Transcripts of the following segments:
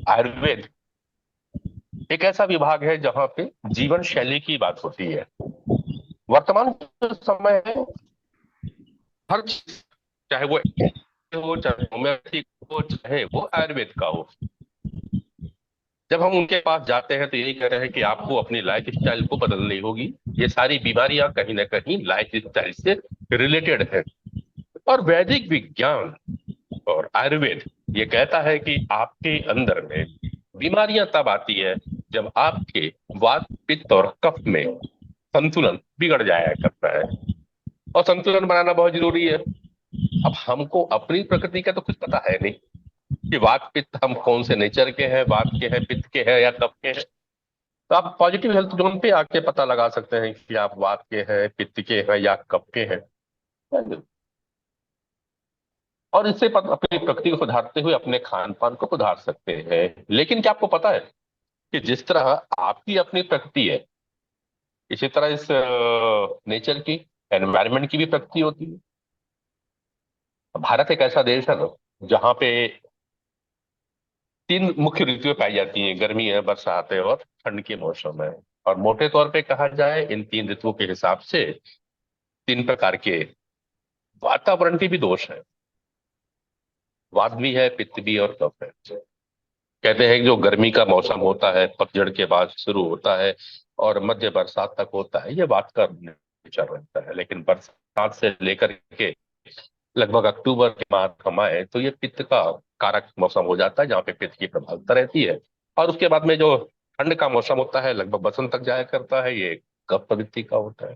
आयुर्वेद एक ऐसा विभाग है जहां पे जीवन शैली की बात होती है। वर्तमान जो समय है, हर चीज, चाहे वो हो, चाहे होम्योपैथिक हो, चाहे वो आयुर्वेद का हो, जब हम उनके पास जाते हैं तो यही कह रहे हैं कि आपको अपनी लाइफ स्टाइल को बदलनी होगी। ये सारी बीमारियां कहीं ना कहीं लाइफ स्टाइल से रिलेटेड है। और वैदिक विज्ञान और आयुर्वेद ये कहता है कि आपके अंदर में बीमारियां तब आती है जब आपके वात पित्त और कफ में संतुलन बिगड़ जाया करता है। और संतुलन बनाना बहुत जरूरी है। अब हमको अपनी प्रकृति का तो कुछ पता है नहीं कि वात पित्त हम कौन से नेचर के हैं, वात के हैं, पित्त के हैं या कफ के हैं। तो आप पॉजिटिव हेल्थ जोन पे आके पता लगा सकते हैं कि आप वात के हैं, पित्त के हैं या कफ के हैं। और इससे अपनी प्रकृति को सुधारते हुए अपने खान पान को सुधार सकते हैं। लेकिन क्या आपको पता है कि जिस तरह आपकी अपनी प्रकृति है, इसी तरह इस नेचर की, एनवायरनमेंट की भी प्रकृति होती है। भारत एक ऐसा देश है ना जहाँ पे तीन मुख्य ऋतुएं पाई जाती हैं: गर्मी है, बरसात है और ठंड के मौसम है। और मोटे तौर पे कहा जाए इन तीन ऋतुओं के हिसाब से तीन प्रकार के वातावरण के भी दोष है। वात भी है, पित्त भी और कफ है। कहते हैं कि जो गर्मी का मौसम होता है पतझड़ के बाद शुरू होता है और मध्य बरसात तक होता है, ये वात का नेचर रहता है। लेकिन बरसात से लेकर के लगभग अक्टूबर के माह हम आए तो ये पित्त का कारक मौसम हो जाता है, जहाँ पे पित्त की प्रबलता रहती है। और उसके बाद में जो ठंड का मौसम होता है लगभग बसंत तक जाया करता है, ये कफ प्रवृत्ति का होता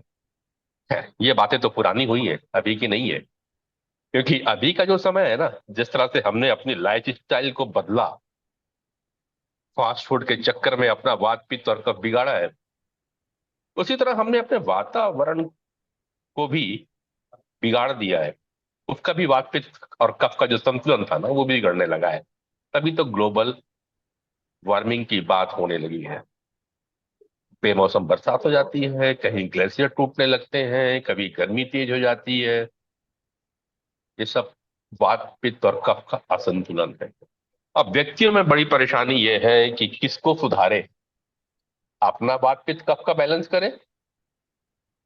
है। ये बातें तो पुरानी हुई है, अभी की नहीं है। क्योंकि अभी का जो समय है ना, जिस तरह से हमने अपनी लाइफ स्टाइल को बदला, फास्ट फूड के चक्कर में अपना वात पित्त और कफ बिगाड़ा है, उसी तरह हमने अपने वातावरण को भी बिगाड़ दिया है। उसका भी वात पित्त और कफ का जो संतुलन था ना, वो भी बिगड़ने लगा है। तभी तो ग्लोबल वार्मिंग की बात होने लगी है। बेमौसम बरसात हो जाती है, कहीं ग्लेशियर टूटने लगते हैं, कभी गर्मी तेज हो जाती है। ये सब वात पित्त और कफ का असंतुलन है। अब व्यक्तियों में बड़ी परेशानी ये है कि किसको सुधारे, अपना वात पित्त कफ का बैलेंस करें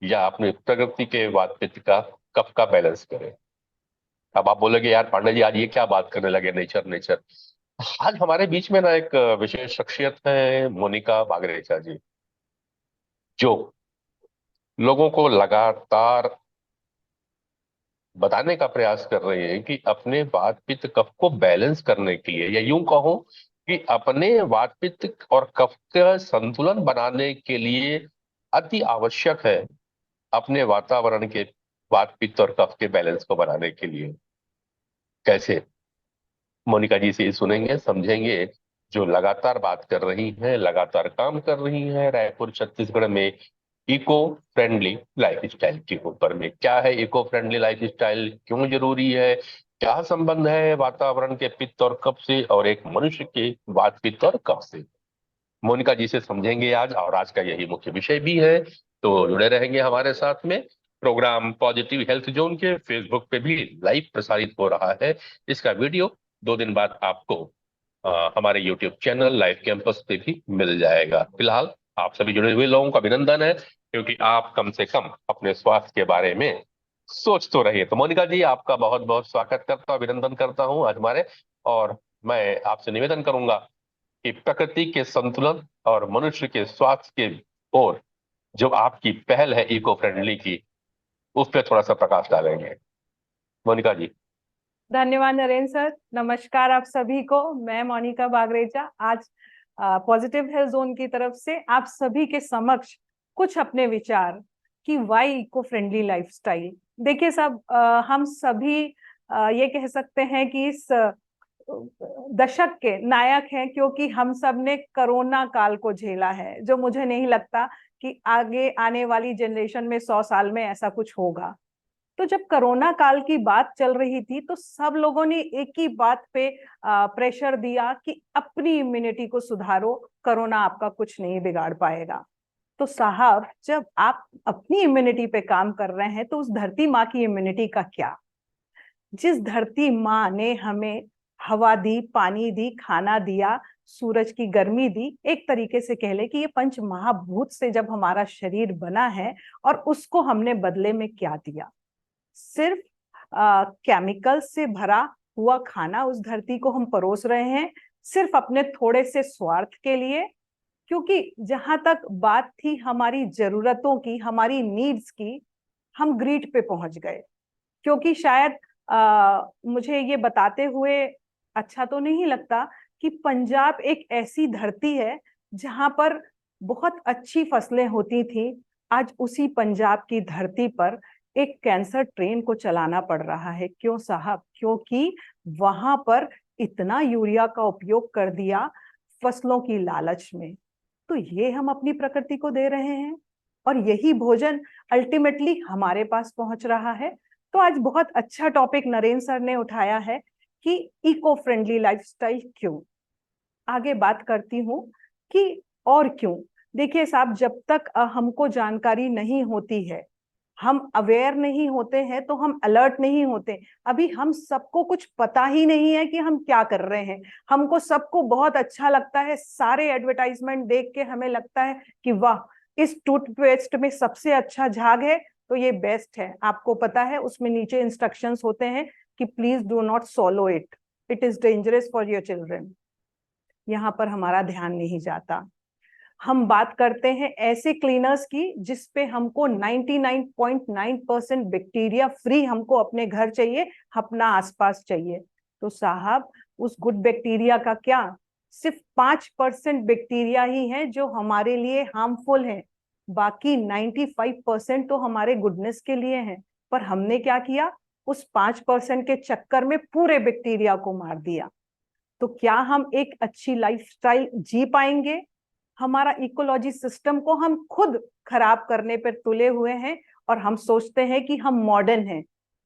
या अपने प्रकृति के वात पित्त का कफ का बैलेंस करें। अब आप बोलोगे यार पांडे जी आज ये क्या बात करने लगे, नेचर नेचर। आज हमारे बीच में ना एक विशेष शख्सियत है, मोनिका बागरेचा जी, जो लोगों को लगातार बताने का प्रयास कर रहे हैं कि अपने वात पित्त कफ को बैलेंस करने के लिए, या यूं कहो कि अपने वात पित्त और कफ का संतुलन बनाने के लिए अति आवश्यक है अपने वातावरण के वात पित्त और कफ के बैलेंस को बनाने के लिए। कैसे? मोनिका जी से सुनेंगे, समझेंगे, जो लगातार बात कर रही हैं, लगातार काम कर रही हैं रायपुर छत्तीसगढ़ में इको फ्रेंडली लाइफ स्टाइल के ऊपर में। क्या है इको फ्रेंडली लाइफ स्टाइल, क्यों जरूरी है, क्या संबंध है वातावरण के पित्त और कफ से और एक मनुष्य के वात पित्त और कफ से। मोनिका जी से समझेंगे आज, और आज का यही मुख्य विषय भी है। तो जुड़े रहेंगे हमारे साथ में। प्रोग्राम पॉजिटिव हेल्थ जोन के फेसबुक पे भी लाइव प्रसारित हो रहा है। इसका वीडियो 2 दिन बाद आपको हमारे यूट्यूब चैनल लाइव कैंपस पे भी मिल जाएगा। फिलहाल आप सभी जुड़े हुए लोगों का अभिनंदन है, क्योंकि आप कम से कम अपने स्वास्थ्य के बारे में सोच तो रही है। तो मोनिका जी आपका बहुत बहुत स्वागत करता हूं, अभिनंदन करता हूं आज हमारे। और मैं आपसे निवेदन करूंगा कि प्रकृति के संतुलन और मनुष्य के स्वास्थ्य के ओर जो आपकी पहल है इको फ्रेंडली की, उस पर थोड़ा सा प्रकाश डालेंगे मोनिका जी। धन्यवाद नरेंद्र सर। नमस्कार आप सभी को। मैं मोनिका बागरेचा आज पॉजिटिव हेल्थ जोन की तरफ से आप सभी के समक्ष कुछ अपने विचार कि वाई इको फ्रेंडली लाइफस्टाइल। देखिए साहब, हम सभी ये कह सकते हैं कि इस दशक के नायक हैं, क्योंकि हम सब ने कोरोना काल को झेला है, जो मुझे नहीं लगता कि आगे आने वाली जनरेशन में 100 साल में ऐसा कुछ होगा। तो जब कोरोना काल की बात चल रही थी तो सब लोगों ने एक ही बात पे प्रेशर दिया कि अपनी इम्यूनिटी को सुधारो, कोरोना आपका कुछ नहीं बिगाड़ पाएगा। तो साहब, जब आप अपनी इम्यूनिटी पे काम कर रहे हैं तो उस धरती माँ की इम्यूनिटी का क्या? जिस धरती माँ ने हमें हवा दी, पानी दी, खाना दिया, सूरज की गर्मी दी। एक तरीके से कह ले कि ये पंच महाभूत से जब हमारा शरीर बना है, और उसको हमने बदले में क्या दिया? सिर्फ केमिकल से भरा हुआ खाना उस धरती को हम परोस रहे हैं, सिर्फ अपने थोड़े से स्वार्थ के लिए। क्योंकि जहां तक बात थी हमारी जरूरतों की, हमारी नीड्स की, हम ग्रीड पे पहुंच गए। क्योंकि शायद मुझे ये बताते हुए अच्छा तो नहीं लगता कि पंजाब एक ऐसी धरती है जहां पर बहुत अच्छी फसलें होती थी। आज उसी पंजाब की धरती पर एक कैंसर ट्रेन को चलाना पड़ रहा है। क्यों साहब? क्योंकि वहां पर इतना यूरिया का उपयोग कर दिया फसलों की लालच में। तो ये हम अपनी प्रकृति को दे रहे हैं, और यही भोजन अल्टीमेटली हमारे पास पहुंच रहा है। तो आज बहुत अच्छा टॉपिक नरेंद्र सर ने उठाया है कि इको फ्रेंडली लाइफस्टाइल क्यों। आगे बात करती हूँ कि और क्यों। देखिए साहब, जब तक हमको जानकारी नहीं होती है, हम अवेयर नहीं होते हैं, तो हम अलर्ट नहीं होते। अभी हम सबको कुछ पता ही नहीं है कि हम क्या कर रहे हैं। हमको सबको बहुत अच्छा लगता है, सारे एडवर्टाइजमेंट देख के हमें लगता है कि वाह, इस टूथपेस्ट में सबसे अच्छा झाग है तो ये बेस्ट है। आपको पता है उसमें नीचे इंस्ट्रक्शंस होते हैं कि please do not सॉलो it, it is dangerous for your children. यहाँ पर हमारा ध्यान नहीं जाता। हम बात करते हैं ऐसे क्लीनर्स की जिसपे हमको 99.9% बैक्टीरिया फ्री हमको अपने घर चाहिए, अपना आसपास चाहिए। तो साहब, उस गुड बैक्टीरिया का क्या? सिर्फ 5% बैक्टीरिया ही है जो हमारे लिए हार्मफुल है, बाकी 95% तो हमारे गुडनेस के लिए हैं। पर हमने क्या किया? उस 5% के चक्कर में पूरे बैक्टीरिया को मार दिया। तो क्या हम एक अच्छी लाइफस्टाइल जी पाएंगे? हमारा इकोलॉजी सिस्टम को हम खुद खराब करने पर तुले हुए हैं, और हम सोचते हैं कि हम मॉडर्न हैं।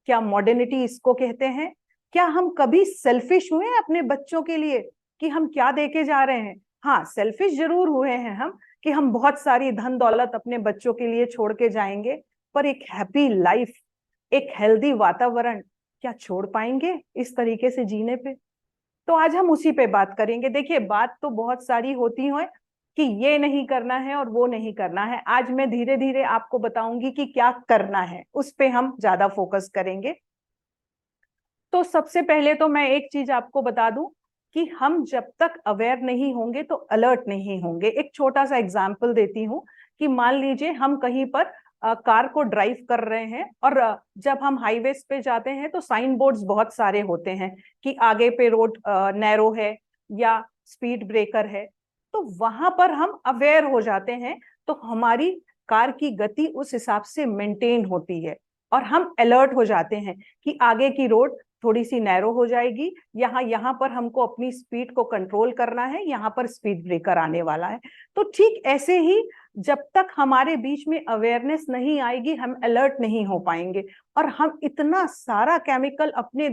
क्या मॉडर्निटी इसको कहते हैं? क्या हम कभी सेल्फिश हुए हैं अपने बच्चों के लिए कि हम क्या देके जा रहे हैं? हाँ, सेल्फिश जरूर हुए हैं हम कि हम बहुत सारी धन दौलत अपने बच्चों के लिए छोड़ के जाएंगे, पर एक हैप्पी लाइफ, एक हेल्दी वातावरण क्या छोड़ पाएंगे इस तरीके से जीने पे? तो आज हम उसी पे बात करेंगे। देखिए, बात तो बहुत सारी होती है कि ये नहीं करना है और वो नहीं करना है। आज मैं धीरे धीरे आपको बताऊंगी कि क्या करना है, उस पे हम ज्यादा फोकस करेंगे। तो सबसे पहले तो मैं एक चीज आपको बता दूं कि हम जब तक अवेयर नहीं होंगे तो अलर्ट नहीं होंगे। एक छोटा सा एग्जाम्पल देती हूँ कि मान लीजिए हम कहीं पर कार को ड्राइव कर रहे हैं, और जब हम हाईवेज पे जाते हैं तो साइन बोर्ड्स बहुत सारे होते हैं कि आगे पे रोड नैरो है या स्पीड ब्रेकर है। तो वहां पर हम अवेयर हो जाते हैं, तो हमारी कार की गति उस हिसाब से मेंटेन होती है, और हम अलर्ट हो जाते हैं कि आगे की रोड थोड़ी सी नैरो हो जाएगी, यहाँ पर हमको अपनी स्पीड को कंट्रोल करना है, यहाँ पर स्पीड ब्रेकर आने वाला है। तो ठीक ऐसे ही जब तक हमारे बीच में अवेयरनेस नहीं आएगी, हम अलर्ट नहीं हो पाएंगे। और हम इतना सारा केमिकल अपने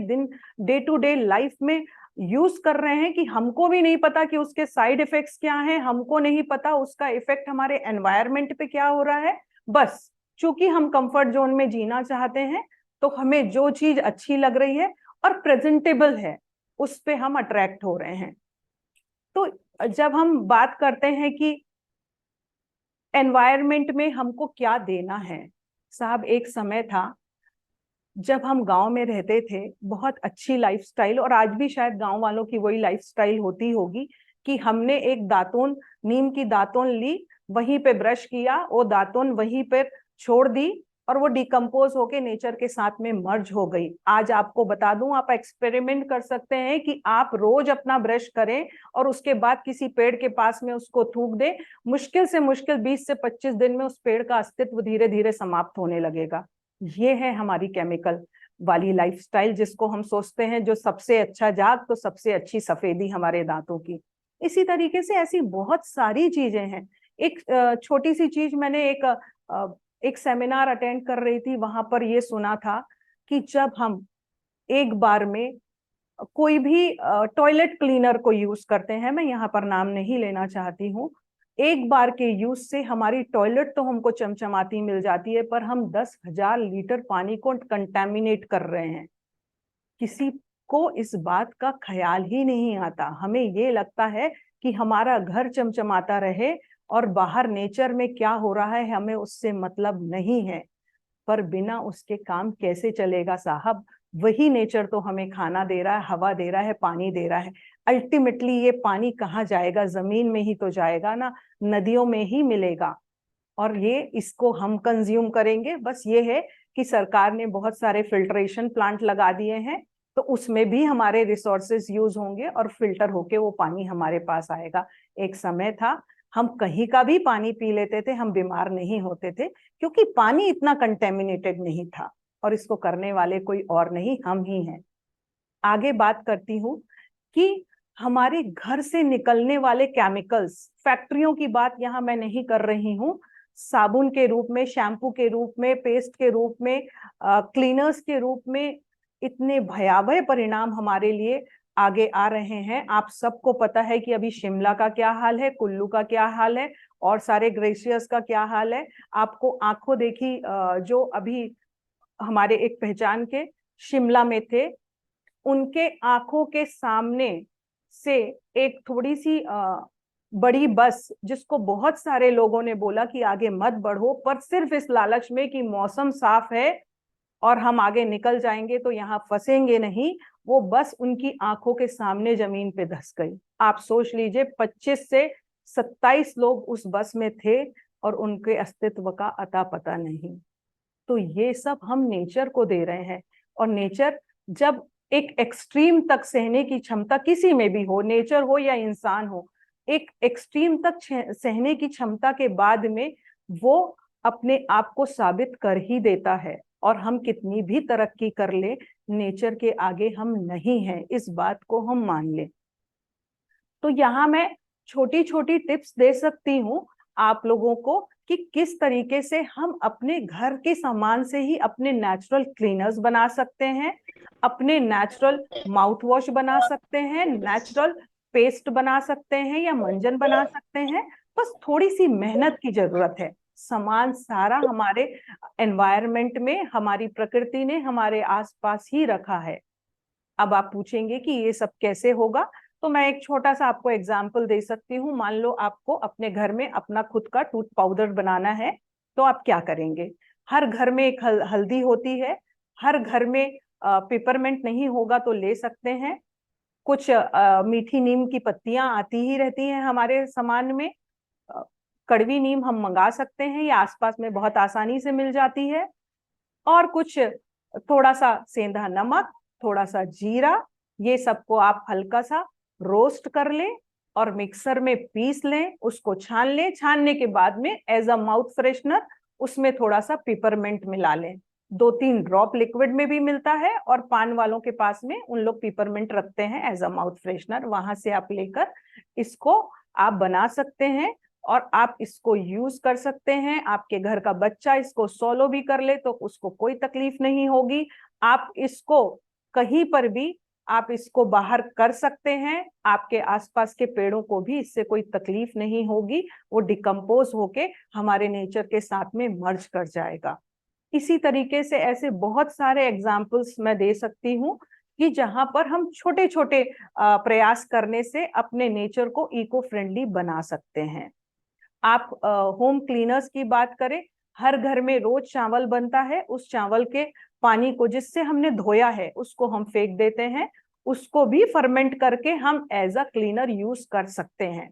डे टू डे लाइफ में यूज कर रहे हैं कि हमको भी नहीं पता कि उसके साइड इफेक्ट्स क्या हैं, हमको नहीं पता उसका इफेक्ट हमारे एनवायरनमेंट पे क्या हो रहा है। बस चूंकि हम कंफर्ट जोन में जीना चाहते हैं, तो हमें जो चीज अच्छी लग रही है और प्रेजेंटेबल है, उस पे हम अट्रैक्ट हो रहे हैं। तो जब हम बात करते हैं कि एनवायरनमेंट में हमको क्या देना है, साहब एक समय था जब हम गांव में रहते थे, बहुत अच्छी लाइफस्टाइल, और आज भी शायद गांव वालों की वही लाइफस्टाइल होती होगी कि हमने एक दातून, नीम की दातून ली, वहीं पे ब्रश किया, वो दातून वहीं पे छोड़ दी, और वो डिकम्पोज होके नेचर के साथ में मर्ज हो गई। आज आपको बता दूं, आप एक्सपेरिमेंट कर सकते हैं कि आप रोज अपना ब्रश करें और उसके बाद किसी पेड़ के पास में उसको थूक दें, मुश्किल से मुश्किल 20 से 25 दिन में उस पेड़ का अस्तित्व धीरे धीरे समाप्त होने लगेगा। ये है हमारी केमिकल वाली लाइफस्टाइल, जिसको हम सोचते हैं जो सबसे अच्छा झाग तो सबसे अच्छी सफेदी हमारे दांतों की। इसी तरीके से ऐसी बहुत सारी चीजें हैं। एक छोटी सी चीज, मैंने एक सेमिनार अटेंड कर रही थी, वहां पर ये सुना था कि जब हम एक बार में कोई भी टॉयलेट क्लीनर को यूज करते हैं, मैं यहाँ पर नाम नहीं लेना चाहती हूँ, एक बार के यूज से हमारी टॉयलेट तो हमको चमचमाती मिल जाती है, पर हम 10,000 लीटर पानी को कंटेमिनेट कर रहे हैं। किसी को इस बात का ख्याल ही नहीं आता। हमें ये लगता है कि हमारा घर चमचमाता रहे और बाहर नेचर में क्या हो रहा है हमें उससे मतलब नहीं है। पर बिना उसके काम कैसे चलेगा साहब? वही नेचर तो हमें खाना दे रहा है, हवा दे रहा है, पानी दे रहा है। अल्टीमेटली ये पानी कहाँ जाएगा? जमीन में ही तो जाएगा ना, नदियों में ही मिलेगा। और ये इसको हम कंज्यूम करेंगे। बस ये है कि सरकार ने बहुत सारे फिल्ट्रेशन प्लांट लगा दिए हैं, तो उसमें भी हमारे रिसोर्सेज यूज होंगे और फिल्टर होके वो पानी हमारे पास आएगा। एक समय था हम कहीं का भी पानी पी लेते थे, हम बीमार नहीं होते थे, क्योंकि पानी इतना कंटेमिनेटेड नहीं था। और इसको करने वाले कोई और नहीं, हम ही हैं। आगे बात करती हूँ कि हमारे घर से निकलने वाले केमिकल्स, फैक्ट्रियों की बात यहाँ मैं नहीं कर रही हूँ। साबुन के रूप में, शैम्पू के रूप में, पेस्ट के रूप में, क्लीनर्स के रूप में इतने भयावह परिणाम हमारे लिए आगे आ रहे हैं। आप सबको पता है कि अभी शिमला का क्या हाल है, कुल्लू का क्या हाल है, और सारे ग्लेशियर्स का क्या हाल है। आपको आंखों देखी जो अभी हमारे एक पहचान के शिमला में थे, उनके आंखों के सामने से एक थोड़ी सी बड़ी बस, जिसको बहुत सारे लोगों ने बोला कि आगे मत बढ़ो, पर सिर्फ इस लालच में कि मौसम साफ है और हम आगे निकल जाएंगे तो यहाँ फंसेंगे नहीं, वो बस उनकी आंखों के सामने जमीन पे धंस गई। आप सोच लीजिए, 25 से 27 लोग उस बस में थे और उनके अस्तित्व का अता पता नहीं। तो ये सब हम नेचर को दे रहे हैं। और नेचर जब एक एक्सट्रीम तक सहने की क्षमता किसी में भी हो, नेचर हो या इंसान हो, एक एक्सट्रीम तक सहने की क्षमता के बाद में वो अपने आप को साबित कर ही देता है। और हम कितनी भी तरक्की कर ले, नेचर के आगे हम नहीं हैं, इस बात को हम मान लें। तो यहाँ मैं छोटी छोटी टिप्स दे सकती हूँ आप लोगों को कि किस तरीके से हम अपने घर के सामान से ही अपने नेचुरल क्लीनर्स बना सकते हैं, अपने नेचुरल माउथ वॉश बना सकते हैं, नेचुरल पेस्ट बना सकते हैं या मंजन बना सकते हैं। बस थोड़ी सी मेहनत की जरूरत है। सामान सारा हमारे एनवायरनमेंट में, हमारी प्रकृति ने हमारे आसपास ही रखा है। अब आप पूछेंगे कि ये सब कैसे होगा, तो मैं एक छोटा सा आपको एग्जाम्पल दे सकती हूँ। मान लो आपको अपने घर में अपना खुद का टूथ पाउडर बनाना है, तो आप क्या करेंगे? हर घर में एक हल्दी होती है, हर घर में पेपरमेंट नहीं होगा तो ले सकते हैं। कुछ मीठी नीम की पत्तियां आती ही रहती हैं हमारे सामान में। कड़वी नीम हम मंगा सकते हैं, या आसपास में बहुत आसानी से मिल जाती है। और कुछ थोड़ा सा सेंधा नमक, थोड़ा सा जीरा, ये सबको आप हल्का सा रोस्ट कर लें और मिक्सर में पीस लें, उसको छान लें। छानने के बाद में एज अ माउथ फ्रेशनर उसमें थोड़ा सा पिपरमेंट मिला लें। 2-3 ड्रॉप लिक्विड में भी मिलता है, और पान वालों के पास में उन लोग पिपरमेंट रखते हैं एज अ माउथ फ्रेशनर, वहां से आप लेकर इसको आप बना सकते हैं और आप इसको यूज कर सकते हैं। आपके घर का बच्चा इसको सोलो भी कर ले तो उसको कोई तकलीफ नहीं होगी। आप इसको कहीं पर भी आप इसको बाहर कर सकते हैं, आपके आसपास के पेड़ों को भी इससे कोई तकलीफ नहीं होगी। वो डिकम्पोज होके हमारे नेचर के साथ में मर्ज कर जाएगा। इसी तरीके से ऐसे बहुत सारे एग्जाम्पल्स मैं दे सकती हूँ कि जहां पर हम छोटे छोटे प्रयास करने से अपने नेचर को इको फ्रेंडली बना सकते हैं। आप होम क्लीनर्स की बात करें, हर घर में रोज चावल बनता है, उस चावल के पानी को जिससे हमने धोया है उसको हम फेंक देते हैं, उसको भी फर्मेंट करके हम एज अ क्लीनर यूज कर सकते हैं।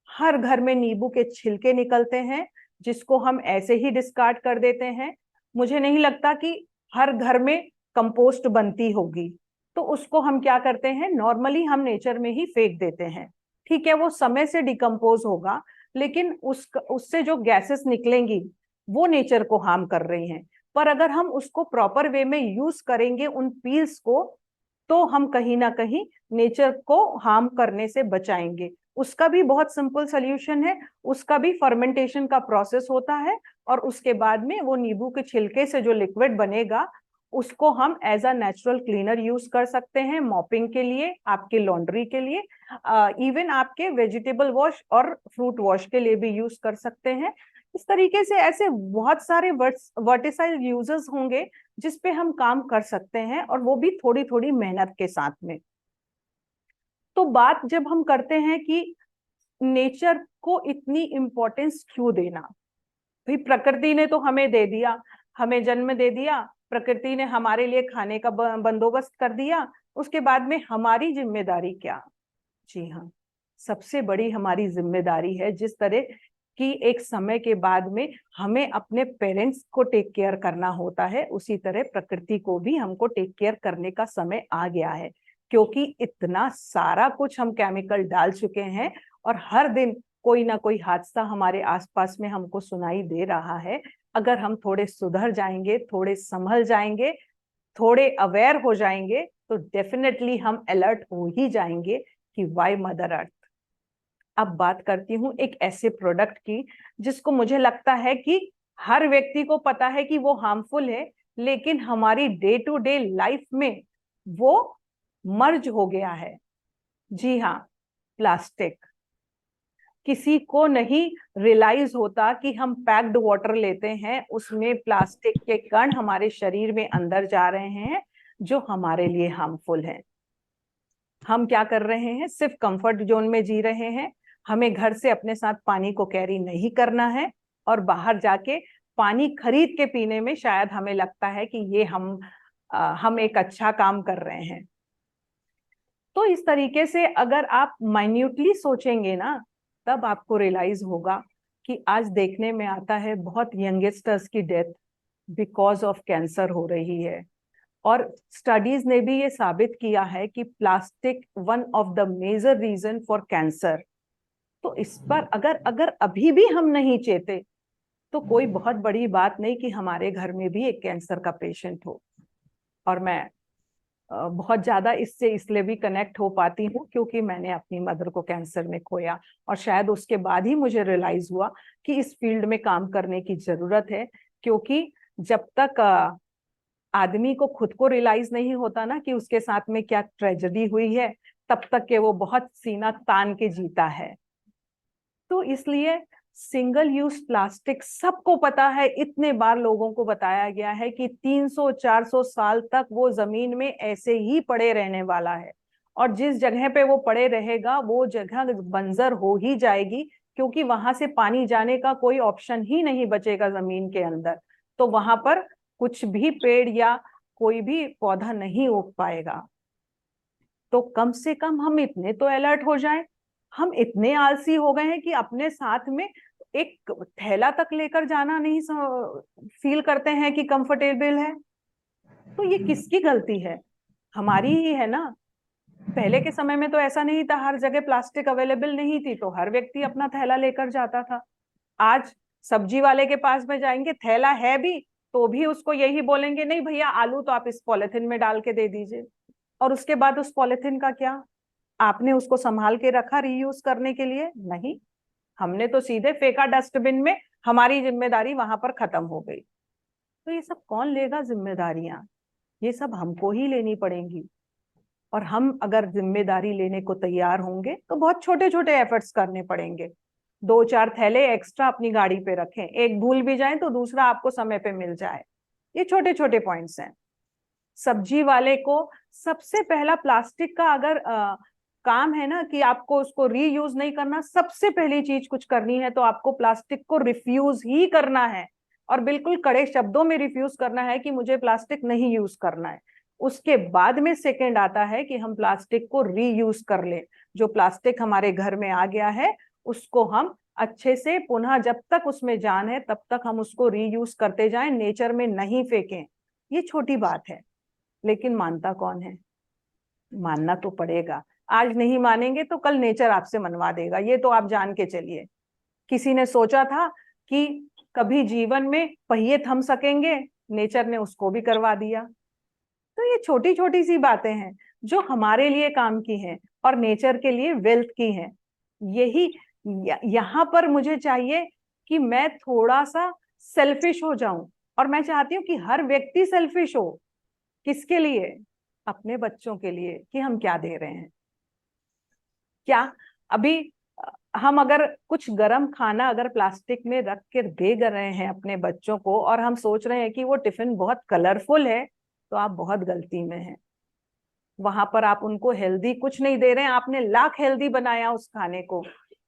हर घर में नींबू के छिलके निकलते हैं जिसको हम ऐसे ही डिस्कार्ड कर देते हैं। मुझे नहीं लगता कि हर घर में कंपोस्ट बनती होगी, तो उसको हम क्या करते हैं, नॉर्मली हम नेचर में ही फेंक देते हैं। ठीक है, वो समय से डिकम्पोज होगा, लेकिन उससे जो गैसेस निकलेंगी वो नेचर को हार्म कर रही हैं। पर अगर हम उसको प्रॉपर वे में यूज करेंगे उन पील्स को, तो हम कहीं ना कहीं नेचर को हार्म करने से बचाएंगे। उसका भी बहुत सिंपल सोल्यूशन है, उसका भी फर्मेंटेशन का प्रोसेस होता है, और उसके बाद में वो नींबू के छिलके से जो लिक्विड बनेगा उसको हम as a natural cleaner use कर सकते हैं, मॉपिंग के लिए, आपके लॉन्ड्री के लिए, इवन आपके वेजिटेबल वॉश और फ्रूट वॉश के लिए भी यूज कर सकते हैं। इस तरीके से ऐसे बहुत सारे वर्टिसाइल यूजेस होंगे जिस पे हम काम कर सकते हैं, और वो भी थोड़ी थोड़ी मेहनत के साथ में। तो बात जब हम करते हैं कि नेचर को इतनी इंपॉर्टेंस क्यों देना, भाई प्रकृति ने तो हमें दे दिया, हमें जन्म दे दिया, प्रकृति ने हमारे लिए खाने का बंदोबस्त कर दिया, उसके बाद में हमारी जिम्मेदारी क्या? जी हाँ, सबसे बड़ी हमारी जिम्मेदारी है, जिस तरह कि एक समय के बाद में हमें अपने पेरेंट्स को टेक केयर करना होता है, उसी तरह प्रकृति को भी हमको टेक केयर करने का समय आ गया है, क्योंकि इतना सारा कुछ हम केमिकल डाल चुके हैं और हर दिन कोई ना कोई हादसा हमारे आसपास में हमको सुनाई दे रहा है। अगर हम थोड़े सुधर जाएंगे, थोड़े संभल जाएंगे, थोड़े अवेयर हो जाएंगे, तो डेफिनेटली हम अलर्ट हो ही जाएंगे कि वाई मदर अर्थ। अब बात करती हूँ एक ऐसे प्रोडक्ट की जिसको मुझे लगता है कि हर व्यक्ति को पता है कि वो हार्मफुल है, लेकिन हमारी डे टू डे लाइफ में वो मर्ज हो गया है। जी हाँ, प्लास्टिक। किसी को नहीं रियलाइज होता कि हम पैक्ड वाटर लेते हैं, उसमें प्लास्टिक के कण हमारे शरीर में अंदर जा रहे हैं जो हमारे लिए हार्मफुल है। हम क्या कर रहे हैं, सिर्फ कंफर्ट जोन में जी रहे हैं। हमें घर से अपने साथ पानी को कैरी नहीं करना है, और बाहर जाके पानी खरीद के पीने में शायद हमें लगता है कि ये हम एक अच्छा काम कर रहे हैं। तो इस तरीके से अगर आप माइन्यूटली सोचेंगे ना, तब आपको रियलाइज होगा कि आज देखने में आता है बहुत यंगस्टर्स की डेथ बिकॉज ऑफ कैंसर हो रही है। और स्टडीज ने भी ये साबित किया है कि plastic one of the major reason for cancer. तो इस पर अगर अगर अभी भी हम नहीं चेते, तो कोई बहुत बड़ी बात नहीं कि हमारे घर में भी एक कैंसर का पेशेंट हो। और मैं बहुत ज्यादा इससे इसलिए भी कनेक्ट हो पाती हूँ क्योंकि मैंने अपनी मदर को कैंसर में खोया, और शायद उसके बाद ही मुझे रियलाइज हुआ कि इस फील्ड में काम करने की जरूरत है। क्योंकि जब तक आदमी को खुद को रियलाइज नहीं होता ना कि उसके साथ में क्या ट्रेजेडी हुई है, तब तक के वो बहुत सीना तान के जीता है। तो इसलिए सिंगल यूज प्लास्टिक सबको पता है, इतने बार लोगों को बताया गया है कि 300-400 साल तक वो जमीन में ऐसे ही पड़े रहने वाला है, और जिस जगह पे वो पड़े रहेगा वो जगह बंजर हो ही जाएगी, क्योंकि वहां से पानी जाने का कोई ऑप्शन ही नहीं बचेगा जमीन के अंदर। तो वहां पर कुछ भी पेड़ या कोई भी पौधा नहीं उग पाएगा। तो कम से कम हम इतने तो अलर्ट हो जाएं। हम इतने आलसी हो गए हैं कि अपने साथ में एक थैला तक लेकर जाना नहीं फील करते हैं कि कंफर्टेबल है। तो ये किसकी गलती है? हमारी ही है ना। पहले के समय में तो ऐसा नहीं था, हर जगह प्लास्टिक अवेलेबल नहीं थी, तो हर व्यक्ति अपना थैला लेकर जाता था। आज सब्जी वाले के पास में जाएंगे, थैला है भी तो भी उसको यही बोलेंगे, नहीं भैया आलू तो आप इस पॉलिथीन में डाल के दे दीजिए। और उसके बाद उस पॉलिथीन का क्या? आपने उसको संभाल के रखा रीयूज करने के लिए? नहीं, हमने तो सीधे फेंका डस्टबिन में, हमारी जिम्मेदारी वहां पर खत्म हो गई। तो ये सब कौन लेगा जिम्मेदारियां? ये सब हमको ही लेनी पड़ेंगी। और हम अगर जिम्मेदारी लेने को तैयार होंगे तो बहुत छोटे छोटे एफर्ट्स करने पड़ेंगे। 2-4 थैले एक्स्ट्रा अपनी गाड़ी पे रखें, एक भूल भी जाए तो दूसरा आपको समय पे मिल जाए। ये छोटे छोटे पॉइंट्स हैं। सब्जी वाले को सबसे पहला प्लास्टिक का अगर काम है ना कि आपको उसको रीयूज नहीं करना, सबसे पहली चीज कुछ करनी है तो आपको प्लास्टिक को रिफ्यूज ही करना है, और बिल्कुल कड़े शब्दों में रिफ्यूज करना है कि मुझे प्लास्टिक नहीं यूज करना है। उसके बाद में सेकंड आता है कि हम प्लास्टिक को रीयूज कर ले। जो प्लास्टिक हमारे घर में आ गया है उसको हम अच्छे से पुनः, जब तक उसमें जान है तब तक हम उसको रीयूज करते जाएं, नेचर में नहीं फेंकें। ये छोटी बात है, लेकिन मानता कौन है? मानना तो पड़ेगा। आज नहीं मानेंगे तो कल नेचर आपसे मनवा देगा, ये तो आप जान के चलिए। किसी ने सोचा था कि कभी जीवन में पहिए थम सकेंगे, नेचर ने उसको भी करवा दिया। तो ये छोटी छोटी सी बातें हैं जो हमारे लिए काम की हैं और नेचर के लिए वेल्थ की हैं। यही यहाँ पर मुझे चाहिए कि मैं थोड़ा सा सेल्फिश हो जाऊं, और मैं चाहती हूँ कि हर व्यक्ति सेल्फिश हो। किसके लिए? अपने बच्चों के लिए, कि हम क्या दे रहे हैं। क्या अभी हम अगर कुछ गर्म खाना अगर प्लास्टिक में रख कर दे रहे हैं अपने बच्चों को, और हम सोच रहे हैं कि वो टिफिन बहुत कलरफुल है, तो आप बहुत गलती में हैं। वहां पर आप उनको हेल्दी कुछ नहीं दे रहे हैं, आपने लाख हेल्दी बनाया उस खाने को,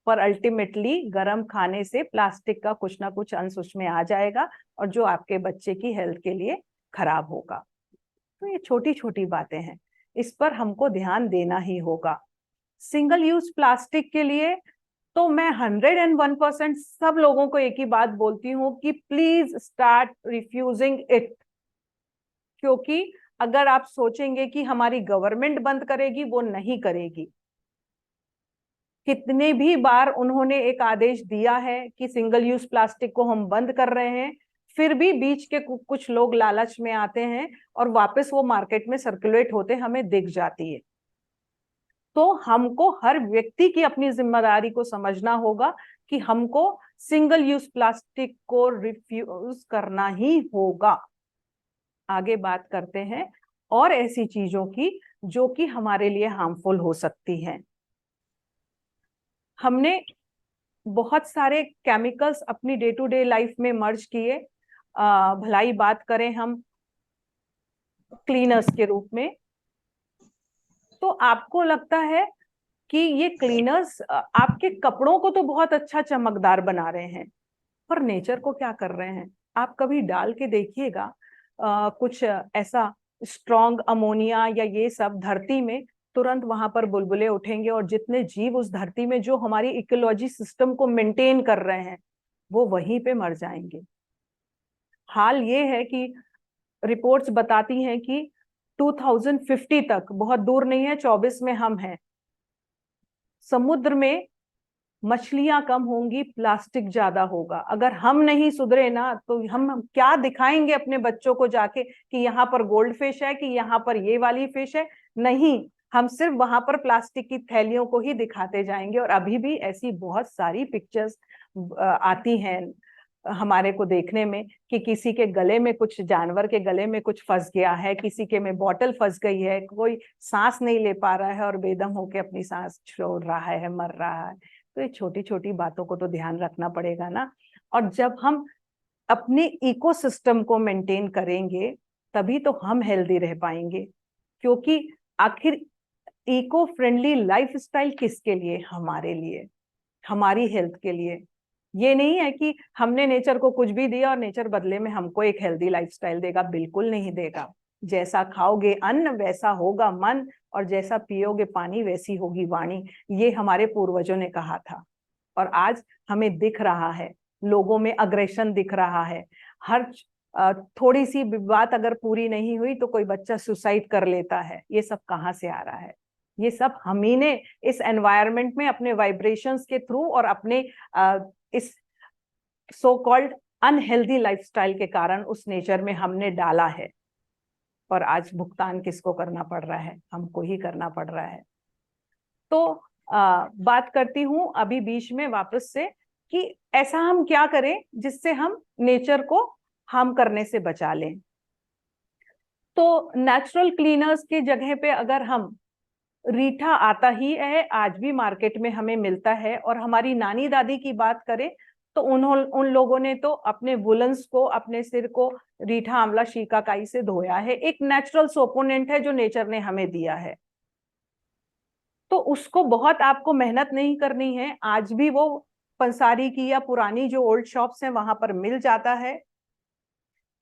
पर अल्टीमेटली गर्म खाने से प्लास्टिक का कुछ ना कुछ अंश उसमें आ जाएगा, और जो आपके बच्चे की हेल्थ के लिए खराब होगा। तो ये छोटी छोटी बातें हैं, इस पर हमको ध्यान देना ही होगा। सिंगल यूज प्लास्टिक के लिए तो मैं 101% सब लोगों को एक ही बात बोलती हूँ कि प्लीज स्टार्ट रिफ्यूजिंग इट। क्योंकि अगर आप सोचेंगे कि हमारी गवर्नमेंट बंद करेगी, वो नहीं करेगी। कितने भी बार उन्होंने एक आदेश दिया है कि सिंगल यूज प्लास्टिक को हम बंद कर रहे हैं, फिर भी बीच के कुछ लोग लालच में आते हैं और वापस वो मार्केट में सर्कुलेट होते हमें दिख जाती है। तो हमको हर व्यक्ति की अपनी जिम्मेदारी को समझना होगा कि हमको सिंगल यूज प्लास्टिक को रिफ्यूज करना ही होगा। आगे बात करते हैं और ऐसी चीजों की जो कि हमारे लिए हार्मफुल हो सकती हैं। हमने बहुत सारे केमिकल्स अपनी डे टू डे लाइफ में मर्ज किए। भलाई बात करें हम क्लीनर्स के रूप में, तो आपको लगता है कि ये क्लीनर्स आपके कपड़ों को तो बहुत अच्छा चमकदार बना रहे हैं, पर नेचर को क्या कर रहे हैं? आप कभी डाल के देखिएगा कुछ ऐसा स्ट्रॉन्ग अमोनिया या ये सब धरती में, तुरंत वहां पर बुलबुले उठेंगे, और जितने जीव उस धरती में जो हमारी इकोलॉजी सिस्टम को मेंटेन कर रहे हैं, वो वहीं पे मर जाएंगे। हाल ये है कि रिपोर्ट्स बताती हैं कि 2050 तक, बहुत दूर नहीं है, 24 में हम हैं, समुद्र में मछलियां कम होंगी, प्लास्टिक ज्यादा होगा। अगर हम नहीं सुधरे ना, तो हम क्या दिखाएंगे अपने बच्चों को जाके कि यहाँ पर गोल्ड फिश है, कि यहाँ पर ये वाली फिश है? नहीं, हम सिर्फ वहां पर प्लास्टिक की थैलियों को ही दिखाते जाएंगे। और अभी भी ऐसी बहुत सारी पिक्चर्स आती हैं हमारे को देखने में कि किसी के गले में कुछ, जानवर के गले में कुछ फंस गया है, किसी के में बॉटल फंस गई है, कोई सांस नहीं ले पा रहा है और बेदम होके अपनी सांस छोड़ रहा है, मर रहा है। तो ये छोटी छोटी बातों को तो ध्यान रखना पड़ेगा ना। और जब हम अपने इकोसिस्टम को मेंटेन करेंगे, तभी तो हम हेल्दी रह पाएंगे। क्योंकि आखिर इको फ्रेंडली लाइफस्टाइल किसके लिए? हमारे लिए, हमारी हेल्थ के लिए। ये नहीं है कि हमने नेचर को कुछ भी दिया और नेचर बदले में हमको एक हेल्दी लाइफस्टाइल देगा। बिल्कुल नहीं देगा। जैसा खाओगे अन्न, वैसा होगा मन, और जैसा पियोगे पानी, वैसी होगी वाणी। ये हमारे पूर्वजों ने कहा था, और आज हमें दिख रहा है, लोगों में अग्रेशन दिख रहा है। हर थोड़ी सी बात अगर पूरी नहीं हुई तो कोई बच्चा सुसाइड कर लेता है। ये सब कहाँ से आ रहा है? ये सब हम ही ने इस एनवायरनमेंट में अपने वाइब्रेशंस के थ्रू और अपने इस सो कॉल्ड अनहेल्दी लाइफस्टाइल के कारण उस नेचर में हमने डाला है। और आज भुगतान किसको करना पड़ रहा है? हमको ही करना पड़ रहा है। तो बात करती हूं अभी बीच में वापस से कि ऐसा हम क्या करें जिससे हम नेचर को हार्म करने से बचा लें। तो नेचुरल क्लीनर्स की जगह पे अगर हम, रीठा आता ही है, आज भी मार्केट में हमें मिलता है। और हमारी नानी दादी की बात करें तो उन लोगों ने तो अपने वुलन्स को, अपने सिर को रीठा आंवला शिकाकाई से धोया है। एक नेचुरल सोपोनेंट है जो नेचर ने हमें दिया है। तो उसको बहुत आपको मेहनत नहीं करनी है। आज भी वो पंसारी की या पुरानी जो ओल्ड शॉप्स हैं वहां पर मिल जाता है।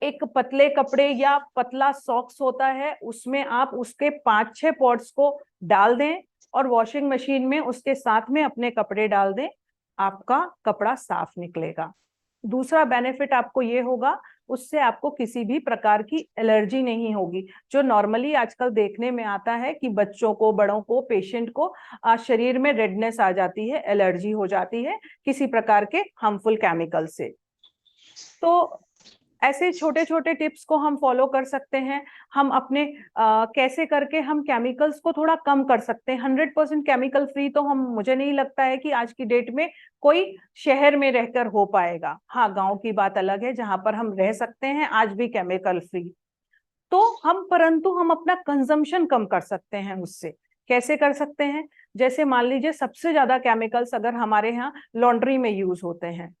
एक पतले कपड़े या पतला सॉक्स होता है, उसमें आप उसके 5-6 पॉट्स को डाल दें और वॉशिंग मशीन में उसके साथ में अपने कपड़े डाल दें, आपका कपड़ा साफ निकलेगा। दूसरा बेनिफिट आपको ये होगा, उससे आपको किसी भी प्रकार की एलर्जी नहीं होगी, जो नॉर्मली आजकल देखने में आता है कि बच्चों को, बड़ों को, पेशेंट को शरीर में रेडनेस आ जाती है, एलर्जी हो जाती है किसी प्रकार के हार्मफुल केमिकल से। तो ऐसे छोटे छोटे टिप्स को हम फॉलो कर सकते हैं। हम अपने कैसे करके हम केमिकल्स को थोड़ा कम कर सकते हैं। 100% केमिकल फ्री तो हम, मुझे नहीं लगता है कि आज की डेट में कोई शहर में रहकर हो पाएगा। हाँ, गांव की बात अलग है जहां पर हम रह सकते हैं आज भी केमिकल फ्री। तो परंतु हम अपना कंजम्पशन कम कर सकते हैं उससे। कैसे कर सकते हैं? जैसे मान लीजिए सबसे ज्यादा केमिकल्स अगर हमारे यहाँ लॉन्ड्री में यूज होते हैं,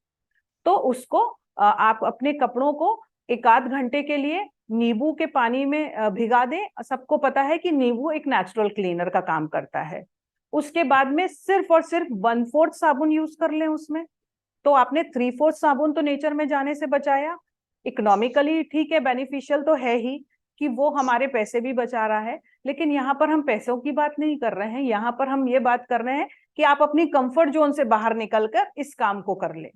तो उसको आप अपने कपड़ों को एक आध घंटे के लिए नींबू के पानी में भिगा दें। सबको पता है कि नींबू एक नेचुरल क्लीनर का काम करता है। उसके बाद में सिर्फ और सिर्फ 1/4 साबुन यूज कर लें उसमें, तो आपने 3/4 साबुन तो नेचर में जाने से बचाया। इकोनॉमिकली ठीक है, बेनिफिशियल तो है ही कि वो हमारे पैसे भी बचा रहा है, लेकिन यहाँ पर हम पैसों की बात नहीं कर रहे हैं, यहाँ पर हम ये बात कर रहे हैं कि आप अपनी कंफर्ट जोन से बाहर निकलकर इस काम को कर ले।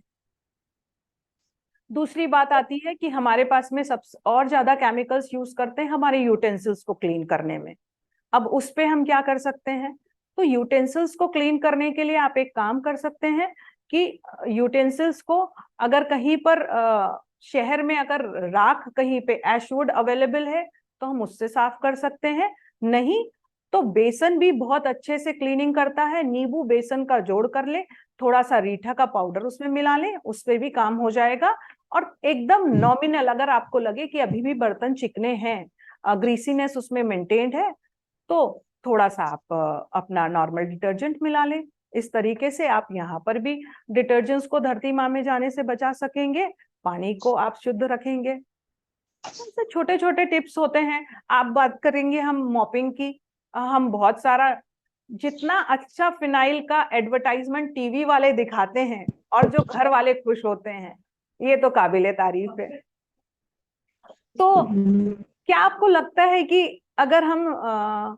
दूसरी बात आती है कि हमारे पास में सब और ज्यादा केमिकल्स यूज करते हैं हमारे यूटेंसिल्स को क्लीन करने में। अब उस पे हम क्या कर सकते हैं? तो यूटेंसिल्स को क्लीन करने के लिए आप एक काम कर सकते हैं कि यूटेंसिल्स को अगर कहीं पर शहर में अगर राख कहीं पे ऐशवुड अवेलेबल है तो हम उससे साफ कर सकते हैं। नहीं तो बेसन भी बहुत अच्छे से क्लीनिंग करता है, नींबू बेसन का जोड़ कर ले, थोड़ा सा रीठा का पाउडर उसमें मिला ले, उस पे भी काम हो जाएगा। और एकदम नॉमिनल अगर आपको लगे कि अभी भी बर्तन चिकने हैं, ग्रीसीनेस उसमें मेंटेन्ड है, तो थोड़ा सा आप अपना नॉर्मल डिटर्जेंट मिला लें। इस तरीके से आप यहाँ पर भी डिटर्जेंट्स को धरती माँ में जाने से बचा सकेंगे, पानी को आप शुद्ध रखेंगे। छोटे छोटे टिप्स होते हैं। आप बात करेंगे हम मॉपिंग की, हम बहुत सारा, जितना अच्छा फिनाइल का एडवर्टाइजमेंट टीवी वाले दिखाते हैं और जो घर वाले खुश होते हैं, ये तो काबिले तारीफ है। तो क्या आपको लगता है कि अगर हम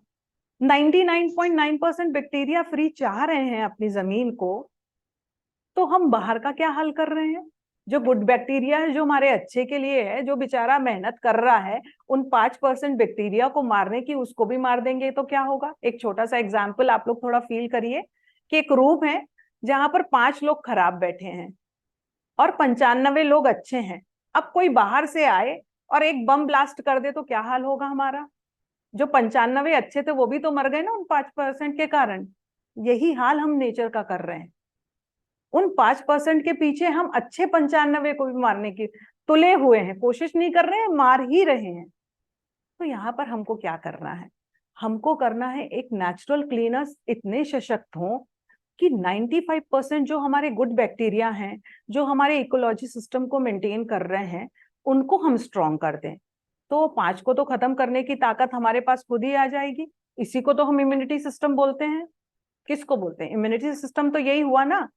99.9% बैक्टीरिया फ्री चाह रहे हैं अपनी जमीन को, तो हम बाहर का क्या हाल कर रहे हैं? जो गुड बैक्टीरिया है, जो हमारे अच्छे के लिए है, जो बेचारा मेहनत कर रहा है, उन 5% बैक्टीरिया को मारने की उसको भी मार देंगे तो क्या होगा? एक छोटा सा एग्जाम्पल आप लोग थोड़ा फील करिए कि एक रूम है जहां पर 5 लोग खराब बैठे हैं और 95 लोग अच्छे हैं। अब कोई बाहर से आए और एक बम ब्लास्ट कर दे तो क्या हाल होगा हमारा? जो 95 अच्छे थे वो भी तो मर गए ना उन 5% के कारण। यही हाल हम नेचर का कर रहे हैं। उन 5% के पीछे हम अच्छे 95 को भी मारने की तुले हुए हैं, कोशिश नहीं कर रहे हैं, मार ही रहे हैं। तो यहाँ पर हमको क्या करना है? हमको करना है एक नेचुरल क्लीनर्स इतने सशक्त हों कि 95% जो हमारे गुड बैक्टीरिया हैं, जो हमारे इकोलॉजी सिस्टम को मेंटेन कर रहे हैं, उनको हम स्ट्रॉन्ग कर दें। तो 5 को तो खत्म करने की ताकत हमारे पास खुद ही आ जाएगी। इसी को तो हम इम्यूनिटी सिस्टम बोलते हैं। किसको बोलते हैं? इम्यूनिटी सिस्टम तो यही हुआ ना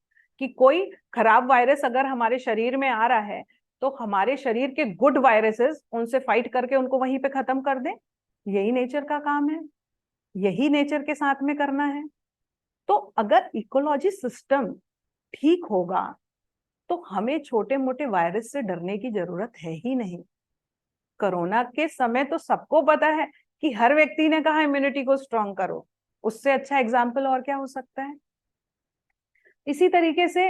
कि कोई खराब वायरस अगर हमारे शरीर में आ रहा है तो हमारे शरीर के गुड वायरसेस उनसे फाइट करके उनको वहीं पे खत्म कर दें। यही नेचर का काम है, यही नेचर के साथ में करना है। तो अगर इकोलॉजी सिस्टम ठीक होगा तो हमें छोटे मोटे वायरस से डरने की जरूरत है ही नहीं। कोरोना के समय तो सबको पता है कि हर व्यक्ति ने कहा इम्यूनिटी को स्ट्रांग करो। उससे अच्छा एग्जाम्पल और क्या हो सकता है? इसी तरीके से